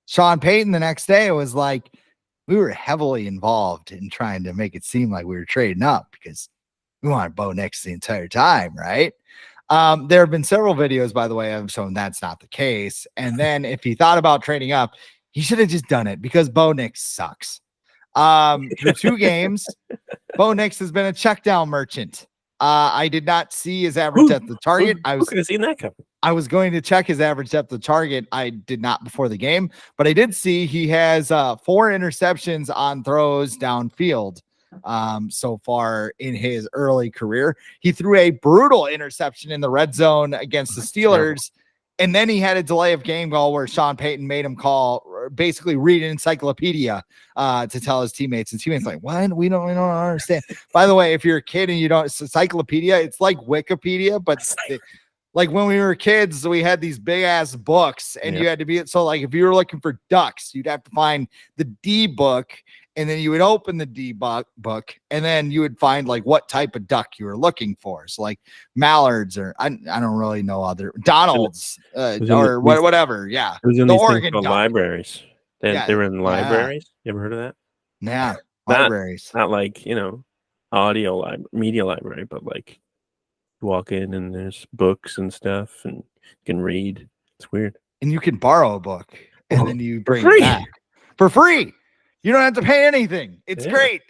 Sean Payton the next day was like, we were heavily involved in trying to make it seem like we were trading up because we wanted Bo Nix the entire time, right? There have been several videos, by the way, of showing that's not the case. And then if he thought about trading up, he should have just done it because Bo Nix sucks. Through 2 games, Bo Nix has been a check down merchant. I did not see his average depth of target. I could have seen that coming. I was going to check his average depth of target. I did not before the game, but I did see he has 4 interceptions on throws downfield so far in his early career. He threw a brutal interception in the red zone against the Steelers. And then he had a delay of game goal where Sean Payton made him basically read an encyclopedia to tell his teammates. And teammates like, what? We don't understand. By the way, if you're a kid and you don't, it's encyclopedia, it's like Wikipedia, but like when we were kids, we had these big ass books and you had to be, so like if you were looking for ducks, you'd have to find the D book and then you would open the debug book, and then you would find like what type of duck you were looking for. So like mallards, or I don't really know other Donalds, or whatever. Yeah, it was in the these things Oregon called duck. libraries. They were in Yeah, libraries. You ever heard of that? yeah, Not libraries. not like media library, but like you walk in and there's books and stuff, and you can read. It's weird. And you can borrow a book, and then you For bring it free. back for free. You don't have to pay anything. It's Yeah. great.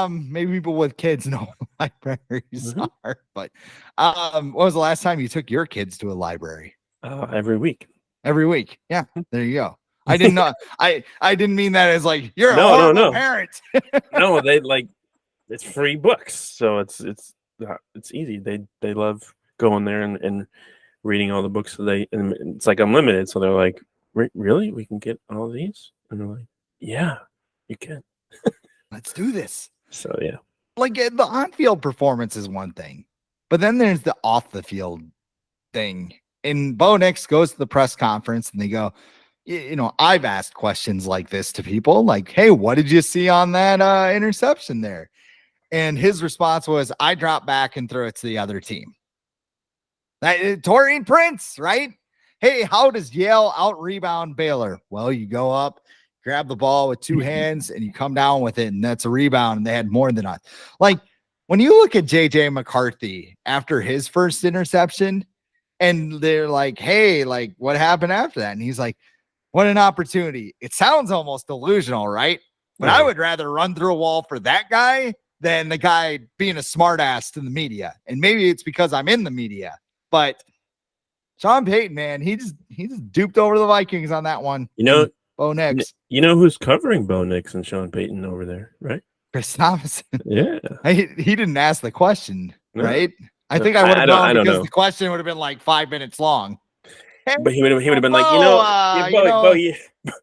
Maybe people with kids know what libraries are, but when was the last time you took your kids to a library? Every week. Every week. Yeah, there you go. I didn't know. I didn't mean that as like you're a No, horrible parent. No, they like it's free books, so it's easy. They love going there and reading all the books. So and it's like unlimited. So they're like, really? We can get all of these? And they're like, yeah, you can. Let's do this. So yeah, like the on-field performance is one thing, but then there's the off-the-field thing. And Bo Nix goes to the press conference, and they go, I've asked questions like this to people, like, hey, what did you see on that interception there? And his response was, I drop back and throw it to the other team. Torian Prince, right? Hey, how does Yale out-rebound Baylor? Well, you go up, grab the ball with two hands, and you come down with it, and that's a rebound, and they had more than us. Like, when you look at J.J. McCarthy after his first interception, and they're like, hey, like, what happened after that? And he's like, what an opportunity. It sounds almost delusional, right? But I would rather run through a wall for that guy than the guy being a smartass to the media. And maybe it's because I'm in the media, but Sean Payton, man, he just duped over the Vikings on that one. Bo Nix. You know who's covering Bo Nix and Sean Payton over there, right? Chris Thomason. Yeah. He didn't ask the question, right? I think I would have known because know. the question would have been like 5 minutes long. But he would have been like,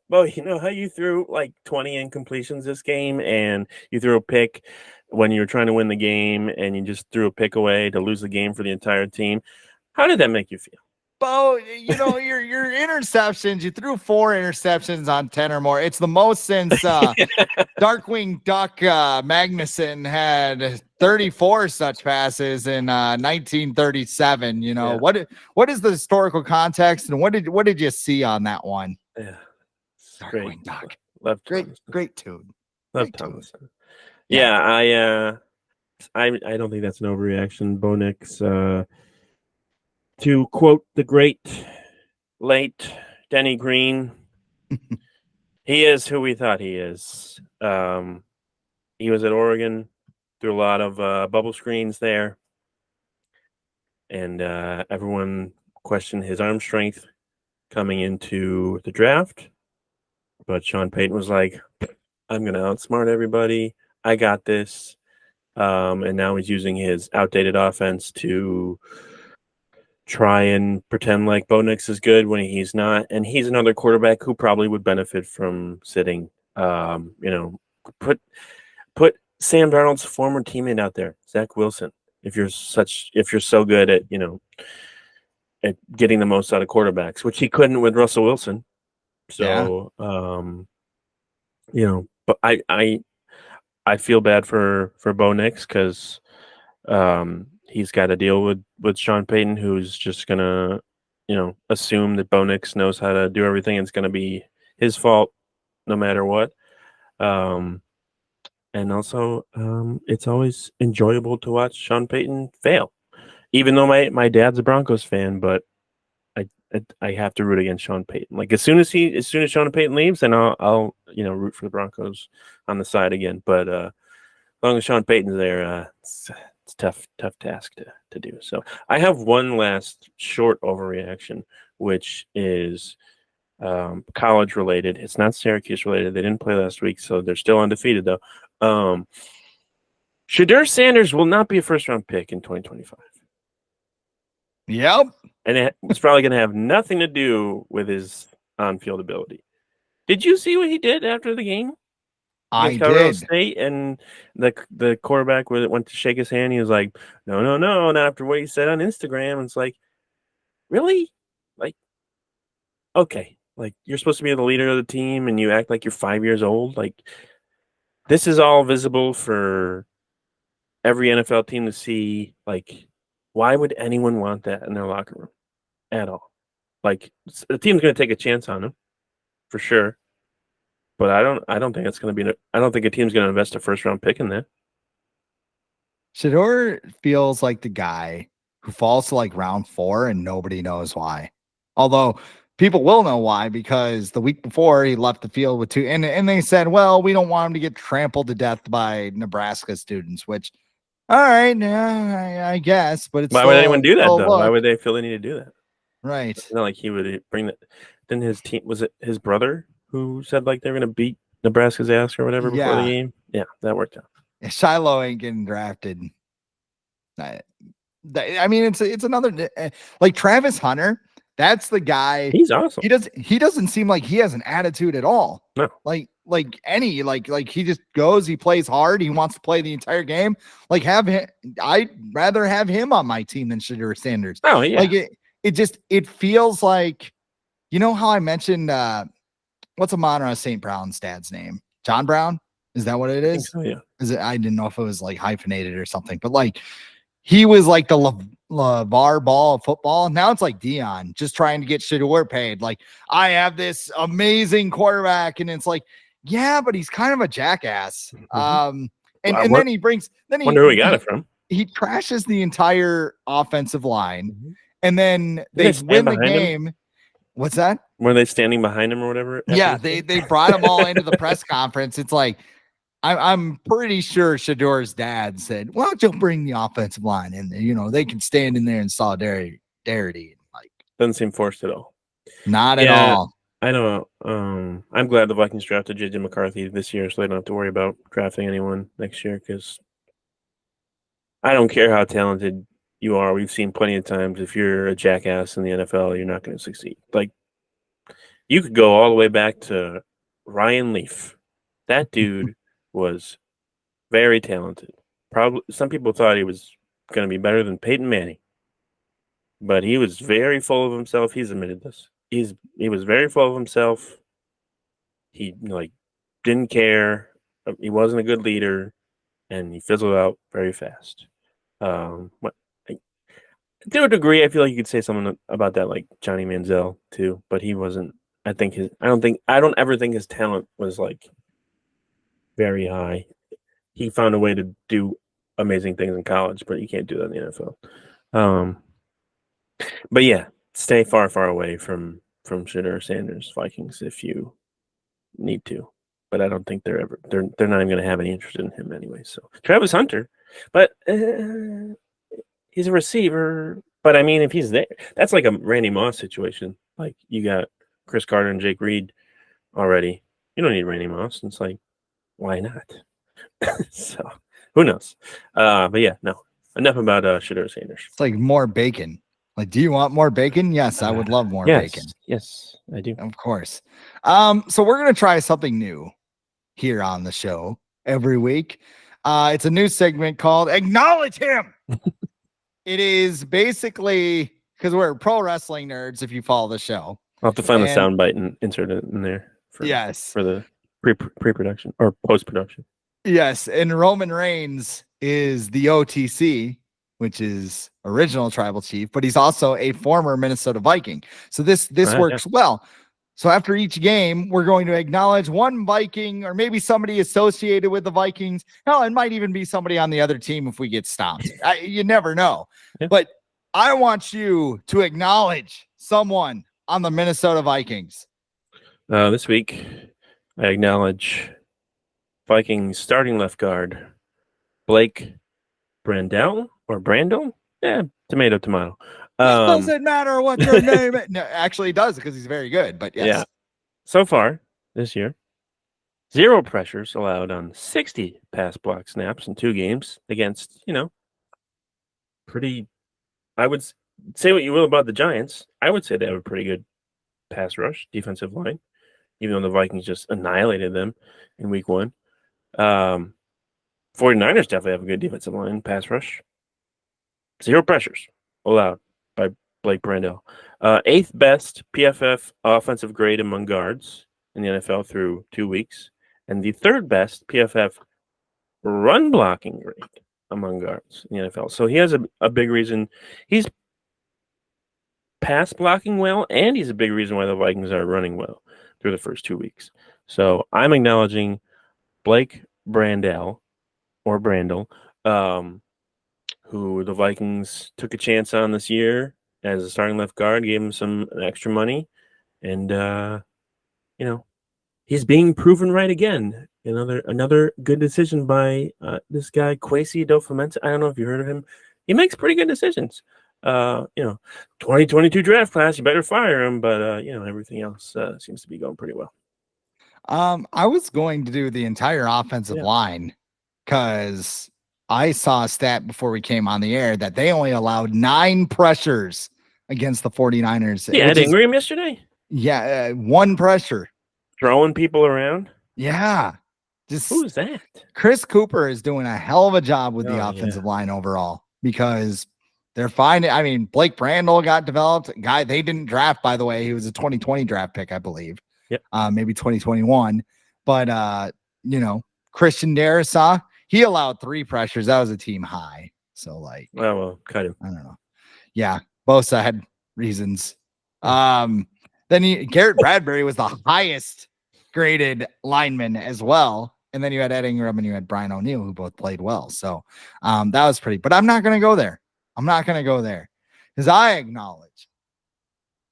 Bo, you know how you threw like 20 incompletions this game, and you threw a pick when you were trying to win the game, and you just threw a pick away to lose the game for the entire team. How did that make you feel? Bo, your interceptions, you threw 4 interceptions on 10 or more. It's the most since Darkwing Duck Magnuson had 34 such passes in 1937. What is the historical context, and what did you see on that one? Yeah. Darkwing Duck. Love great tune. Love Thomason. Yeah, I don't think that's an overreaction. Bo Nix, to quote the great late Denny Green, he is who we thought he is. He was at Oregon, threw a lot of bubble screens there, and everyone questioned his arm strength coming into the draft. But Sean Payton was like, I'm going to outsmart everybody. I got this. And now he's using his outdated offense to try and pretend like Bo Nix is good when he's not. And he's another quarterback who probably would benefit from sitting. Put Sam Darnold's former teammate out there, Zach Wilson. If you're so good at at getting the most out of quarterbacks, which he couldn't with Russell Wilson. So but I feel bad for Bo Nix because he's got to deal with Sean Payton, who's just gonna assume that Bo Nix knows how to do everything, and it's gonna be his fault no matter what. And also, it's always enjoyable to watch Sean Payton fail, even though my dad's a Broncos fan, but I have to root against Sean Payton. Like as soon as Sean Payton leaves, then I'll root for the Broncos on the side again. But as long as Sean Payton's there, it's tough task to do. So I have one last short overreaction, which is college related. It's not Syracuse related. They didn't play last week, so they're still undefeated though. Shedeur Sanders will not be a first round pick in 2025. Yep. And it's probably going to have nothing to do with his on-field ability. Did you see what he did after the game? I Colorado did. State, and the quarterback went to shake his hand. He was like, no, not after what he said on Instagram. It's like, really? Like, okay. Like, you're supposed to be the leader of the team, and you act like you're 5 years old. Like, this is all visible for every NFL team to see. Like, why would anyone want that in their locker room at all? Like, the team's going to take a chance on him for sure, but I don't think it's going to be. I don't think a team's going to invest a first round pick in that. Shador feels like the guy who falls to like round 4 and nobody knows why. Although people will know why, because the week before he left the field with 2 and they said, well, we don't want him to get trampled to death by Nebraska students, which all right, yeah, I guess, but it's Why would anyone do that still though? Why would they feel they need to do that? right. It's not like he would bring that. Didn't his team, was it his brother who said like they were going to beat Nebraska's ass or whatever before the game? Yeah, that worked out. Shiloh ain't getting drafted. I mean, it's another like Travis Hunter. That's the guy. He's awesome. He doesn't seem like he has an attitude at all. No, like he just goes. He plays hard. He wants to play the entire game. Like have him. I'd rather have him on my team than Shedeur Sanders. Oh yeah. Like it feels like, you know how I mentioned what's Amon-Ra St. Brown's dad's name? John Brown? Is that what it is? I think so, yeah. Is it? I didn't know if it was like hyphenated or something, but like he was like the LeVar Ball of football. Now it's like Dion just trying to get Shedeur paid. Like, I have this amazing quarterback, and it's like, yeah, but he's kind of a jackass. And then he brings. Then he wonder who he got it from. He trashes the entire offensive line, and then they win the game. What's that? Were they standing behind him or whatever? Yeah, they brought them all into the press conference. It's like, I'm pretty sure Shedeur's dad said, "Why don't you bring the offensive line in there? You know, they can stand in there in solidarity." Like, doesn't seem forced at all. Not at all. I know. I'm glad the Vikings drafted JJ McCarthy this year, so they don't have to worry about drafting anyone next year. Because I don't care how talented you are. We've seen plenty of times if you're a jackass in the NFL, you're not going to succeed. Like, you could go all the way back to Ryan Leaf. That dude was very talented. Probably some people thought he was going to be better than Peyton Manning, but he was very full of himself. He's admitted this. He was very full of himself. He didn't care. He wasn't a good leader, and he fizzled out very fast. To a degree, I feel like you could say something about that, like Johnny Manziel too, but he wasn't. I don't ever think his talent was like very high. He found a way to do amazing things in college, but you can't do that in the NFL. But yeah, stay far, far away from Shedeur Sanders Vikings if you need to. But I don't think they're not even going to have any interest in him anyway. So Travis Hunter, but he's a receiver. But I mean, if he's there, that's like a Randy Moss situation. Like, you got Chris Carter and Jake Reed already. You don't need Randy Moss. It's like, why not? So who knows? But yeah, no. Enough about Shedeur Sanders. It's like more bacon. Like, do you want more bacon? Yes, I would love more bacon. Yes, I do. Of course. So we're gonna try something new here on the show every week. It's a new segment called Acknowledge Him. It is basically, because we're pro wrestling nerds, if you follow the show. I'll have to find the soundbite and insert it in there for the pre-production or post-production. Yes, and Roman Reigns is the OTC, which is original tribal chief, but he's also a former Minnesota Viking. So this works well. So after each game, we're going to acknowledge one Viking or maybe somebody associated with the Vikings. Hell, it might even be somebody on the other team if we get stomped. You never know. Yeah. But I want you to acknowledge someone on the Minnesota Vikings. This week, I acknowledge Vikings starting left guard, Blake Brandel or Brandel? Yeah, tomato. It doesn't matter what your name is. No, actually, it does, because he's very good. But yes. Yeah. So far this year, 0 pressures allowed on 60 pass block snaps in 2 games against, pretty. I would say what you will about the Giants. I would say they have a pretty good pass rush defensive line, even though the Vikings just annihilated them in week 1. 49ers definitely have a good defensive line, pass rush. 0 pressures allowed by Blake Brandel. 8th best PFF offensive grade among guards in the NFL through 2 weeks. and the third best PFF run blocking grade among guards in the NFL. So he has a big reason. He's pass blocking well, and he's a big reason why the Vikings are running well through the first 2 weeks. So I'm acknowledging Blake Brandel or Brandel, who the Vikings took a chance on this year as a starting left guard, gave him some extra money, and he's being proven right again. Another good decision by this guy Kwesi Adofo-Mensah. I don't know if you heard of him. He makes pretty good decisions. 2022 draft class, you better fire him, but everything else seems to be going pretty well. I was going to do the entire offensive line because I saw a stat before we came on the air that they only allowed 9 pressures against the 49ers. Yeah, at Ingram yesterday. Yeah, 1 pressure. Throwing people around. Yeah. Who's that? Chris Cooper is doing a hell of a job with the offensive line overall because they're finding. I mean, Blake Brandel got developed. Guy they didn't draft, by the way. He was a 2020 draft pick, I believe. Yep. Maybe 2021. But Christian Darrisaw, he allowed 3 pressures. That was a team high. So well, cut him. I don't know. Yeah, Bosa had reasons. Then Garrett Bradbury was the highest graded lineman as well. And then you had Ed Ingram and you had Brian O'Neill, who both played well. So that was pretty, but I'm not going to go there. I'm not going to go there because I acknowledge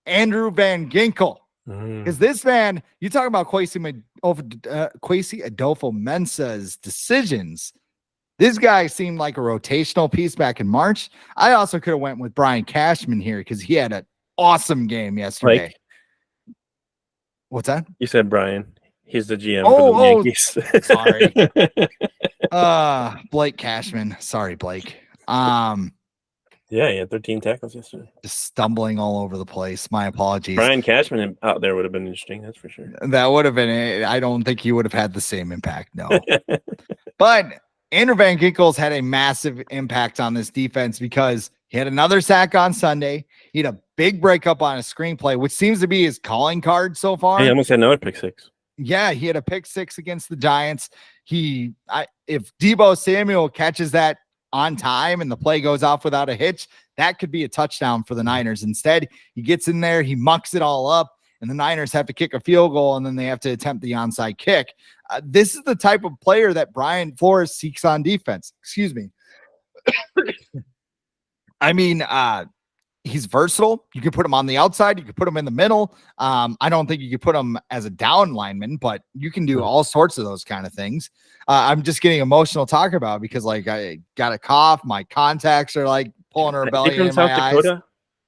Andrew Van Ginkel. Because this man, you talk about Kwesi Adofo-Mensah's decisions. This guy seemed like a rotational piece back in March. I also could have went with Brian Cashman here because he had an awesome game yesterday. What's that? You said Brian. He's the GM for the Yankees. Sorry. Blake Cashman. Sorry, Blake. Yeah, he had 13 tackles yesterday. Just stumbling all over the place. My apologies. Brian Cashman out there would have been interesting, that's for sure. That would have been. I don't think he would have had the same impact, no. But Andrew Van Ginkel's had a massive impact on this defense because he had another sack on Sunday. He had a big breakup on a screenplay, which seems to be his calling card so far. He almost had another pick 6. Yeah, he had a pick 6 against the Giants. If Deebo Samuel catches that on time and the play goes off without a hitch, that could be a touchdown for the Niners. Instead, he gets in there, he mucks it all up, and the Niners have to kick a field goal, and then they have to attempt the onside kick. This is the type of player that Brian Flores seeks on defense. Excuse me. I mean, he's versatile. You can put him on the outside. You can put him in the middle. I don't think you could put him as a down lineman, but you can do all sorts of those kind of things. I'm just getting emotional talking about it because I got a cough. My contacts are pulling a rebellion in my eyes.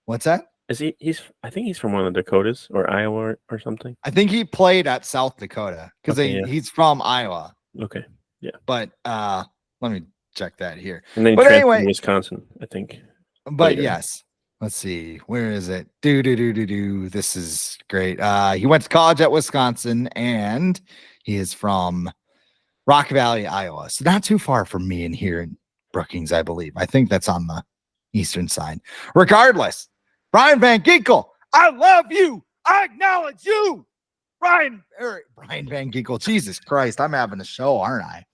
What's that? Is he? I think he's from one of the Dakotas or Iowa or something. I think he played at South Dakota because he's from Iowa. Okay. Yeah. But let me check that here. And then he transferred to Wisconsin, I think. But yes. Let's see. Where is it? This is great. He went to college at Wisconsin and he is from Rock Valley, Iowa. So not too far from me in here in Brookings, I believe. I think that's on the eastern side. Regardless, Brian Van Ginkel, I love you. I acknowledge you. Brian Van Ginkel. Jesus Christ, I'm having a show, aren't I?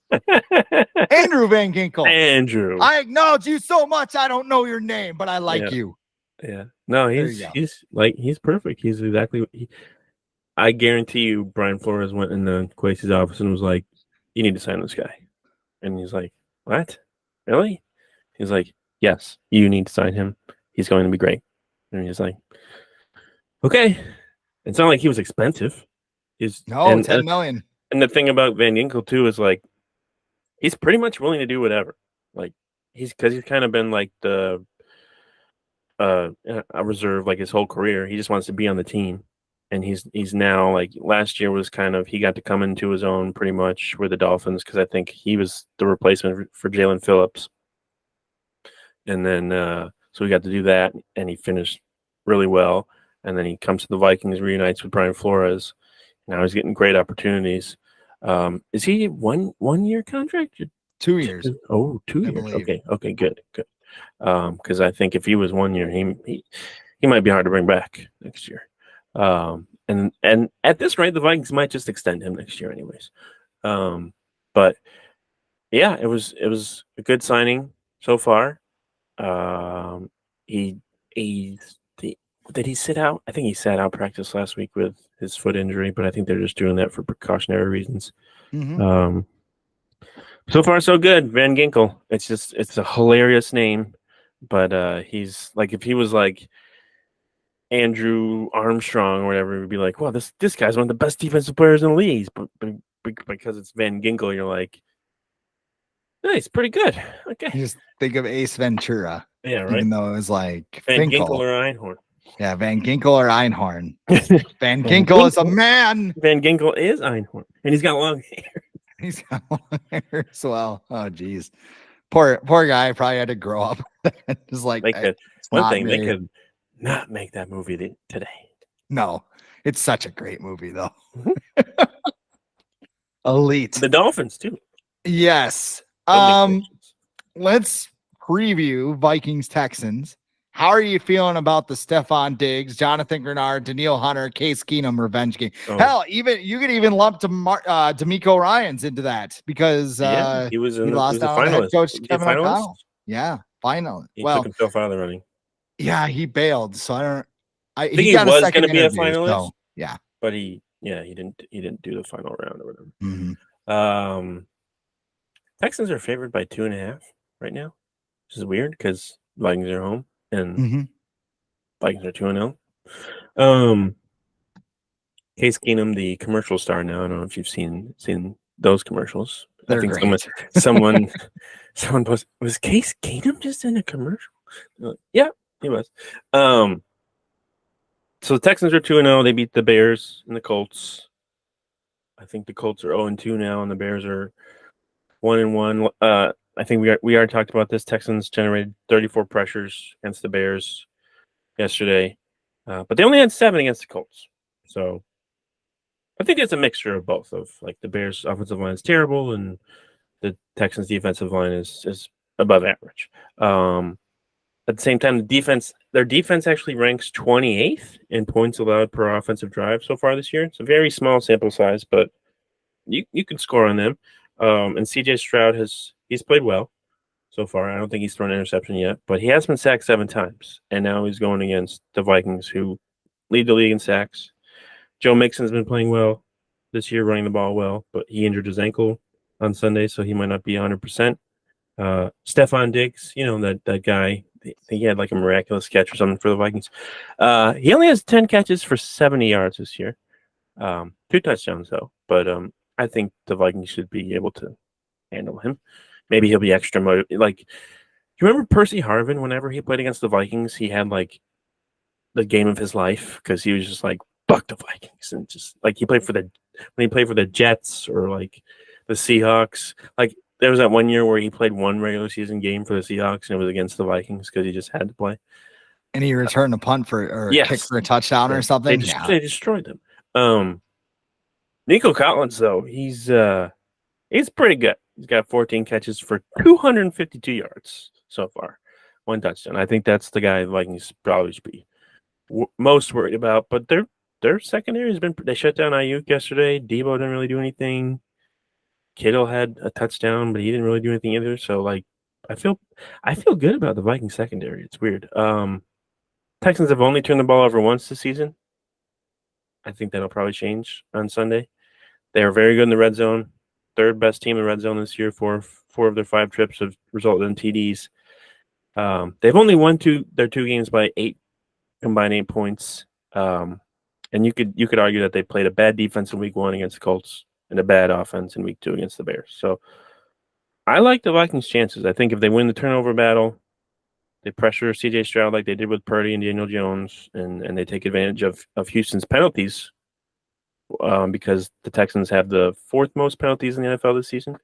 Andrew Van Ginkel. Andrew. I acknowledge you so much. I don't know your name, but I like you. Yeah. No, he's perfect. He's exactly I guarantee you Brian Flores went in the Kwesi's office and was like, you need to sign this guy. And he's like, what? Really? He's like, yes, you need to sign him. He's going to be great. And he's like, okay. It's not like he was expensive. $10 million. And the thing about Van Ginkel too is he's pretty much willing to do whatever. He's kind of been the a reserve his whole career. He just wants to be on the team. And he's now last year was he got to come into his own pretty much with the Dolphins because I think he was the replacement for Jalen Phillips. And then so we got to do that, and he finished really well. And then he comes to the Vikings, reunites with Brian Flores. Now he's getting great opportunities. Is he 1 year contract? 2 years. Oh, 2 years. Okay, good. Because I think if he was 1 year, he might be hard to bring back next year. And at this rate, the Vikings might just extend him next year, anyways. But yeah, it was a good signing so far. He did he sit out? I think he sat out practice last week with his foot injury, but I think they're just doing that for precautionary reasons. So far so good. Van Ginkel. It's a hilarious name, but he's like, if he was like Andrew Armstrong or whatever, would be like, wow, this guy's one of the best defensive players in the league. But because it's Van Ginkel, you're like, yeah, he's pretty good. Okay. You just think of Ace Ventura. Yeah, right. Even though it was like Van Finkel. Ginkel or Einhorn. Yeah, Van Ginkel or Einhorn. Van Ginkel is a man. Van Ginkel is Einhorn, and he's got long hair. He's got long hair as well. Oh, geez. Poor guy probably had to grow up. Just like they could not make that movie today. No, it's such a great movie though. Elite. The Dolphins too. Yes. Let's preview Vikings Texans. How are you feeling about the Stephon Diggs, Jonathan Grenard, Daniil Hunter, Case Keenum revenge game? Oh. Hell, you could even lump D'Amico Ryans into that because he lost out on head coach Kevin O'Connell. Yeah, finally. He took himself out of the running. Yeah, he bailed. So I think he was going to be a finalist. So, yeah, but he didn't do the final round or whatever. Mm-hmm. Texans are favored by 2.5 right now, which is weird because Vikings are home and Vikings are 2-0. Case Keenum, the commercial star now. I don't know if you've seen those commercials. They're I think great. someone posted, was Case Keenum just in a commercial? Yeah, he was. So the Texans are 2-0. They beat the Bears and the Colts. I think the Colts are 0-2 now, and the Bears are 1-1. I think we already talked about this. Texans generated 34 pressures against the Bears yesterday, but they only had 7 against the Colts. So I think it's a mixture of both. Of like the Bears' offensive line is terrible, and the Texans' defensive line is above average. At the same time, their defense actually ranks 28th in points allowed per offensive drive so far this year. It's a very small sample size, but you can score on them. And CJ Stroud he's played well so far. I don't think he's thrown an interception yet, but he has been sacked 7 times, and now he's going against the Vikings, who lead the league in sacks. Joe Mixon's been playing well this year, running the ball well, but he injured his ankle on Sunday, so he might not be 100%. Stephon Diggs, that guy, he had like a miraculous catch or something for the Vikings. He only has 10 catches for 70 yards this year. 2 touchdowns, though, but I think the Vikings should be able to handle him. Maybe he'll be extra motivated. Like, you remember Percy Harvin? Whenever he played against the Vikings, he had like the game of his life because he was just like, fuck the Vikings, and just like when he played for the Jets or like the Seahawks. Like there was that one year where he played one regular season game for the Seahawks and it was against the Vikings because he just had to play. And he returned a punt kick for a touchdown or something. They destroyed them. Nico Collins, though, he's pretty good. He's got 14 catches for 252 yards so far, 1 touchdown. I think that's the guy the Vikings probably should be most worried about. But their secondary has been. They shut down Ayuk yesterday. Debo didn't really do anything. Kittle had a touchdown, but he didn't really do anything either. So like, I feel good about the Vikings secondary. It's weird. Texans have only turned the ball over once this season. I think that'll probably change on Sunday. They are very good in the red zone. 3rd best team in the red zone this year. 4 of their 5 trips have resulted in TDs. They've only won their 2 games by 8 combined 8 points. And you could argue that they played a bad defense in week 1 against the Colts and a bad offense in week 2 against the Bears. So I like the Vikings' chances. I think if they win the turnover battle, they pressure CJ Stroud like they did with Purdy and Daniel Jones, and they take advantage of Houston's penalties because the Texans have the 4th most penalties in the NFL this season.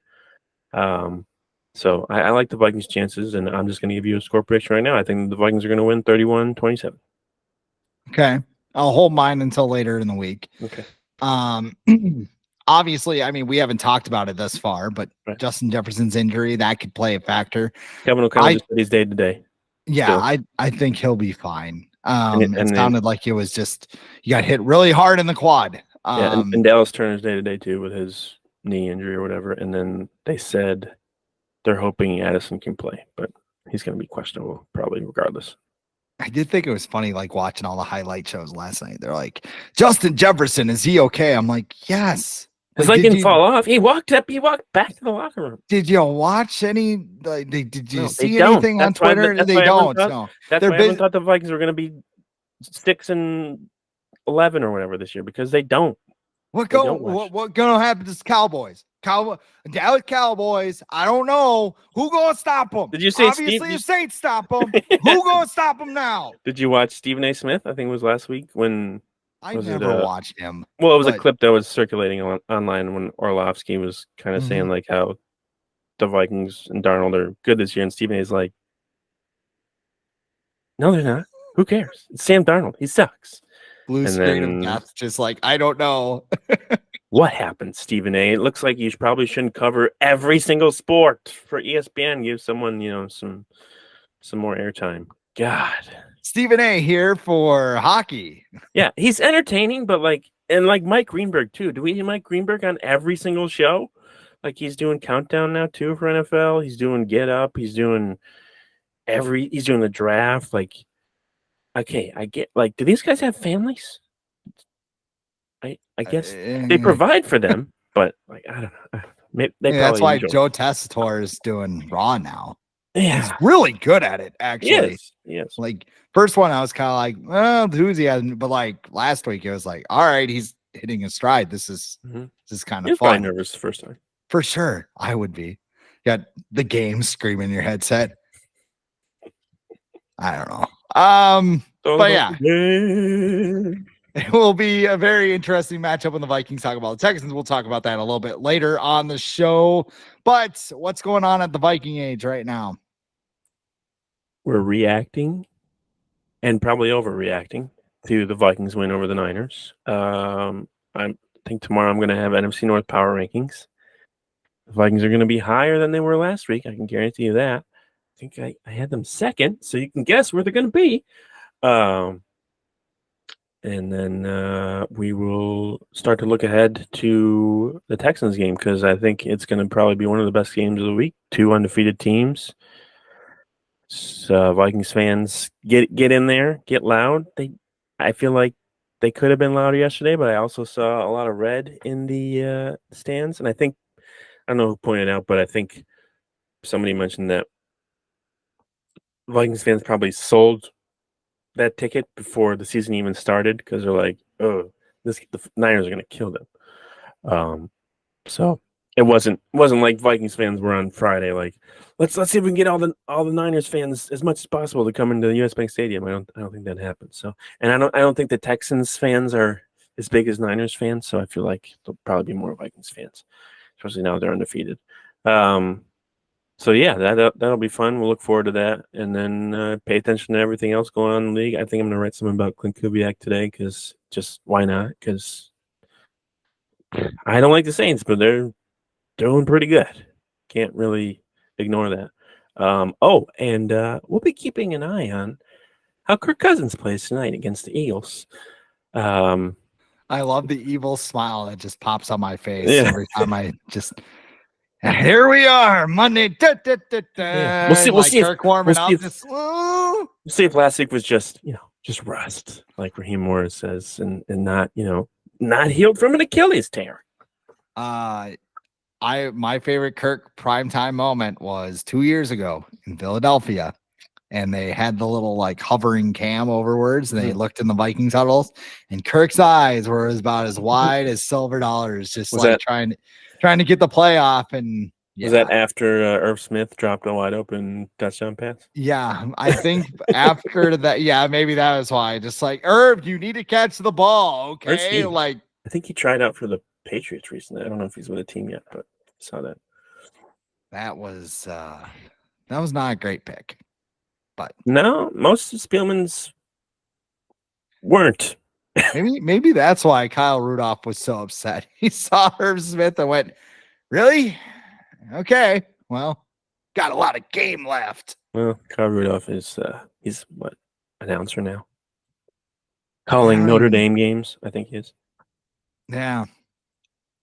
So I like the Vikings' chances, and I'm just going to give you a score prediction right now. I think the Vikings are going to win 31-27. Okay. I'll hold mine until later in the week. Okay. Obviously, I mean, we haven't talked about it thus far, but right. Justin Jefferson's injury, that could play a factor. Kevin O'Connell just said he's day to day. Yeah, I think he'll be fine. It sounded like it was just, you got hit really hard in the quad. And Dallas Turner's day to day too with his knee injury or whatever, and then they said they're hoping Addison can play, but he's going to be questionable probably regardless. I did think it was funny, like watching all the highlight shows last night. They're like, Justin Jefferson, is he okay? I'm like, yes. His Like, leg didn't fall off. He walked back to the locker room. Did you watch any? Like, did you see don't. anything on Twitter? They don't. No, that's why everyone thought the Vikings were going to be 6-11 or whatever this year because they don't. What gonna happen to the Cowboys? Dallas Cowboys. I don't know who gonna stop them. Did you say obviously the Saints stop them? Who gonna stop them now? Did you watch Stephen A. Smith? I think it was last week when I never watched him. Well, it was a clip that was circulating online when Orlovsky was kind of saying like how the Vikings and Darnold are good this year, and Stephen A. is like, no, they're not. Who cares? It's Sam Darnold. He sucks. Blue screen of death, just like, I don't know. What happened, Stephen A? It looks like you probably shouldn't cover every single sport for ESPN. Give someone, some more airtime. God. Stephen A here for hockey. Yeah, he's entertaining, but like Mike Greenberg too. Do we need Mike Greenberg on every single show? Like he's doing Countdown now too for NFL. He's doing Get Up. He's doing the draft. Like, okay, I get, like, do these guys have families? I guess they provide for them, but like, I don't know. Maybe that's why Joe Tessitore is doing Raw now. Yeah, he's really good at it, actually. Yes. Like, first one, I was kind of like, well, who's he? But like last week, it was like, all right, he's hitting his stride. This is kind of fun. Nervous the first time, for sure. I would be. You got the game screaming in your headset. I don't know. But yeah, it will be a very interesting matchup when the Vikings talk about the Texans. We'll talk about that a little bit later on the show. But what's going on at the Viking age right now? We're reacting and probably overreacting to the Vikings win over the Niners. I think tomorrow I'm going to have NFC North power rankings. The Vikings are going to be higher than they were last week. I can guarantee you that. I think I had them second, so you can guess where they're going to be. And then we will start to look ahead to the Texans game because I think it's going to probably be one of the best games of the week. 2 undefeated teams. So Vikings fans, get in there, get loud. I feel like they could have been louder yesterday, but I also saw a lot of red in the stands. And I don't know who pointed out, but I think somebody mentioned that Vikings fans probably sold that ticket before the season even started because they're like, oh, the Niners are going to kill them. So it wasn't like Vikings fans were on Friday like, let's see if we can get all the Niners fans as much as possible to come into the US Bank Stadium. I don't think that happened. So, and I don't think the Texans fans are as big as Niners fans. So I feel like there'll probably be more Vikings fans, especially now they're undefeated. So yeah, that'll be fun. We'll look forward to that, and then pay attention to everything else going on in the league. I think I'm gonna write something about Clint Kubiak today because just why not? Because I don't like the Saints, but they're doing pretty good. Can't really ignore that. And we'll be keeping an eye on how Kirk Cousins plays tonight against the Eagles. I love the evil smile that just pops on my face every time I just. And here we are, Monday. Yeah. We'll see. Kirk warming up. We'll see if last week was just rust, like Raheem Morris says, and not not healed from an Achilles tear. My favorite Kirk primetime moment was 2 years ago in Philadelphia, and they had the little like hovering cam overwards, and they looked in the Vikings huddles, and Kirk's eyes were about as wide as silver dollars, just trying to get the playoff. And was that after Irv Smith dropped a wide open touchdown pass? Yeah, I think after that, yeah, maybe that was why. Just like, Irv, you need to catch the ball, okay? Like, I think he tried out for the Patriots recently. I don't know if he's with a team yet, but I saw that. That was not a great pick. But no, most of Spielman's weren't. maybe that's why Kyle Rudolph was so upset. He saw Irv Smith and went, really? Okay, well, got a lot of game left. Well, Kyle Rudolph is he's what, announcer now? Calling Notre Dame games, I think he is. Yeah.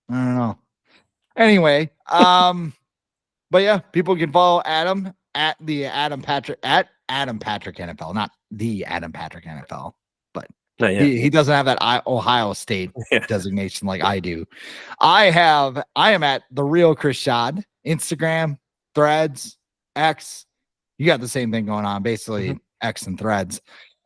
I don't know. Anyway, but yeah, people can follow Adam at Adam Patrick NFL, not the Adam Patrick NFL, but Not yet. he doesn't have that Ohio State Yeah. designation like I do. I am at the real Chris Schad, Instagram, Threads, X. You got the same thing going on, basically X and Threads.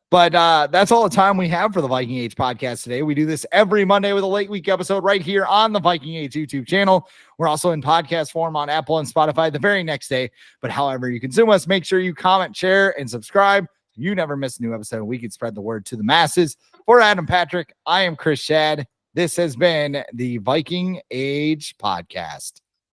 But that's all the time we have for the Viking Age podcast today. We do this every Monday with a late week episode right here on the Viking Age YouTube channel. We're also in podcast form on Apple and Spotify the very next day. But however you consume us, make sure you comment, share, and subscribe. You never miss a new episode. We can spread the word to the masses. For Adam Patrick, I am Chris Schad. This has been the Viking Age podcast.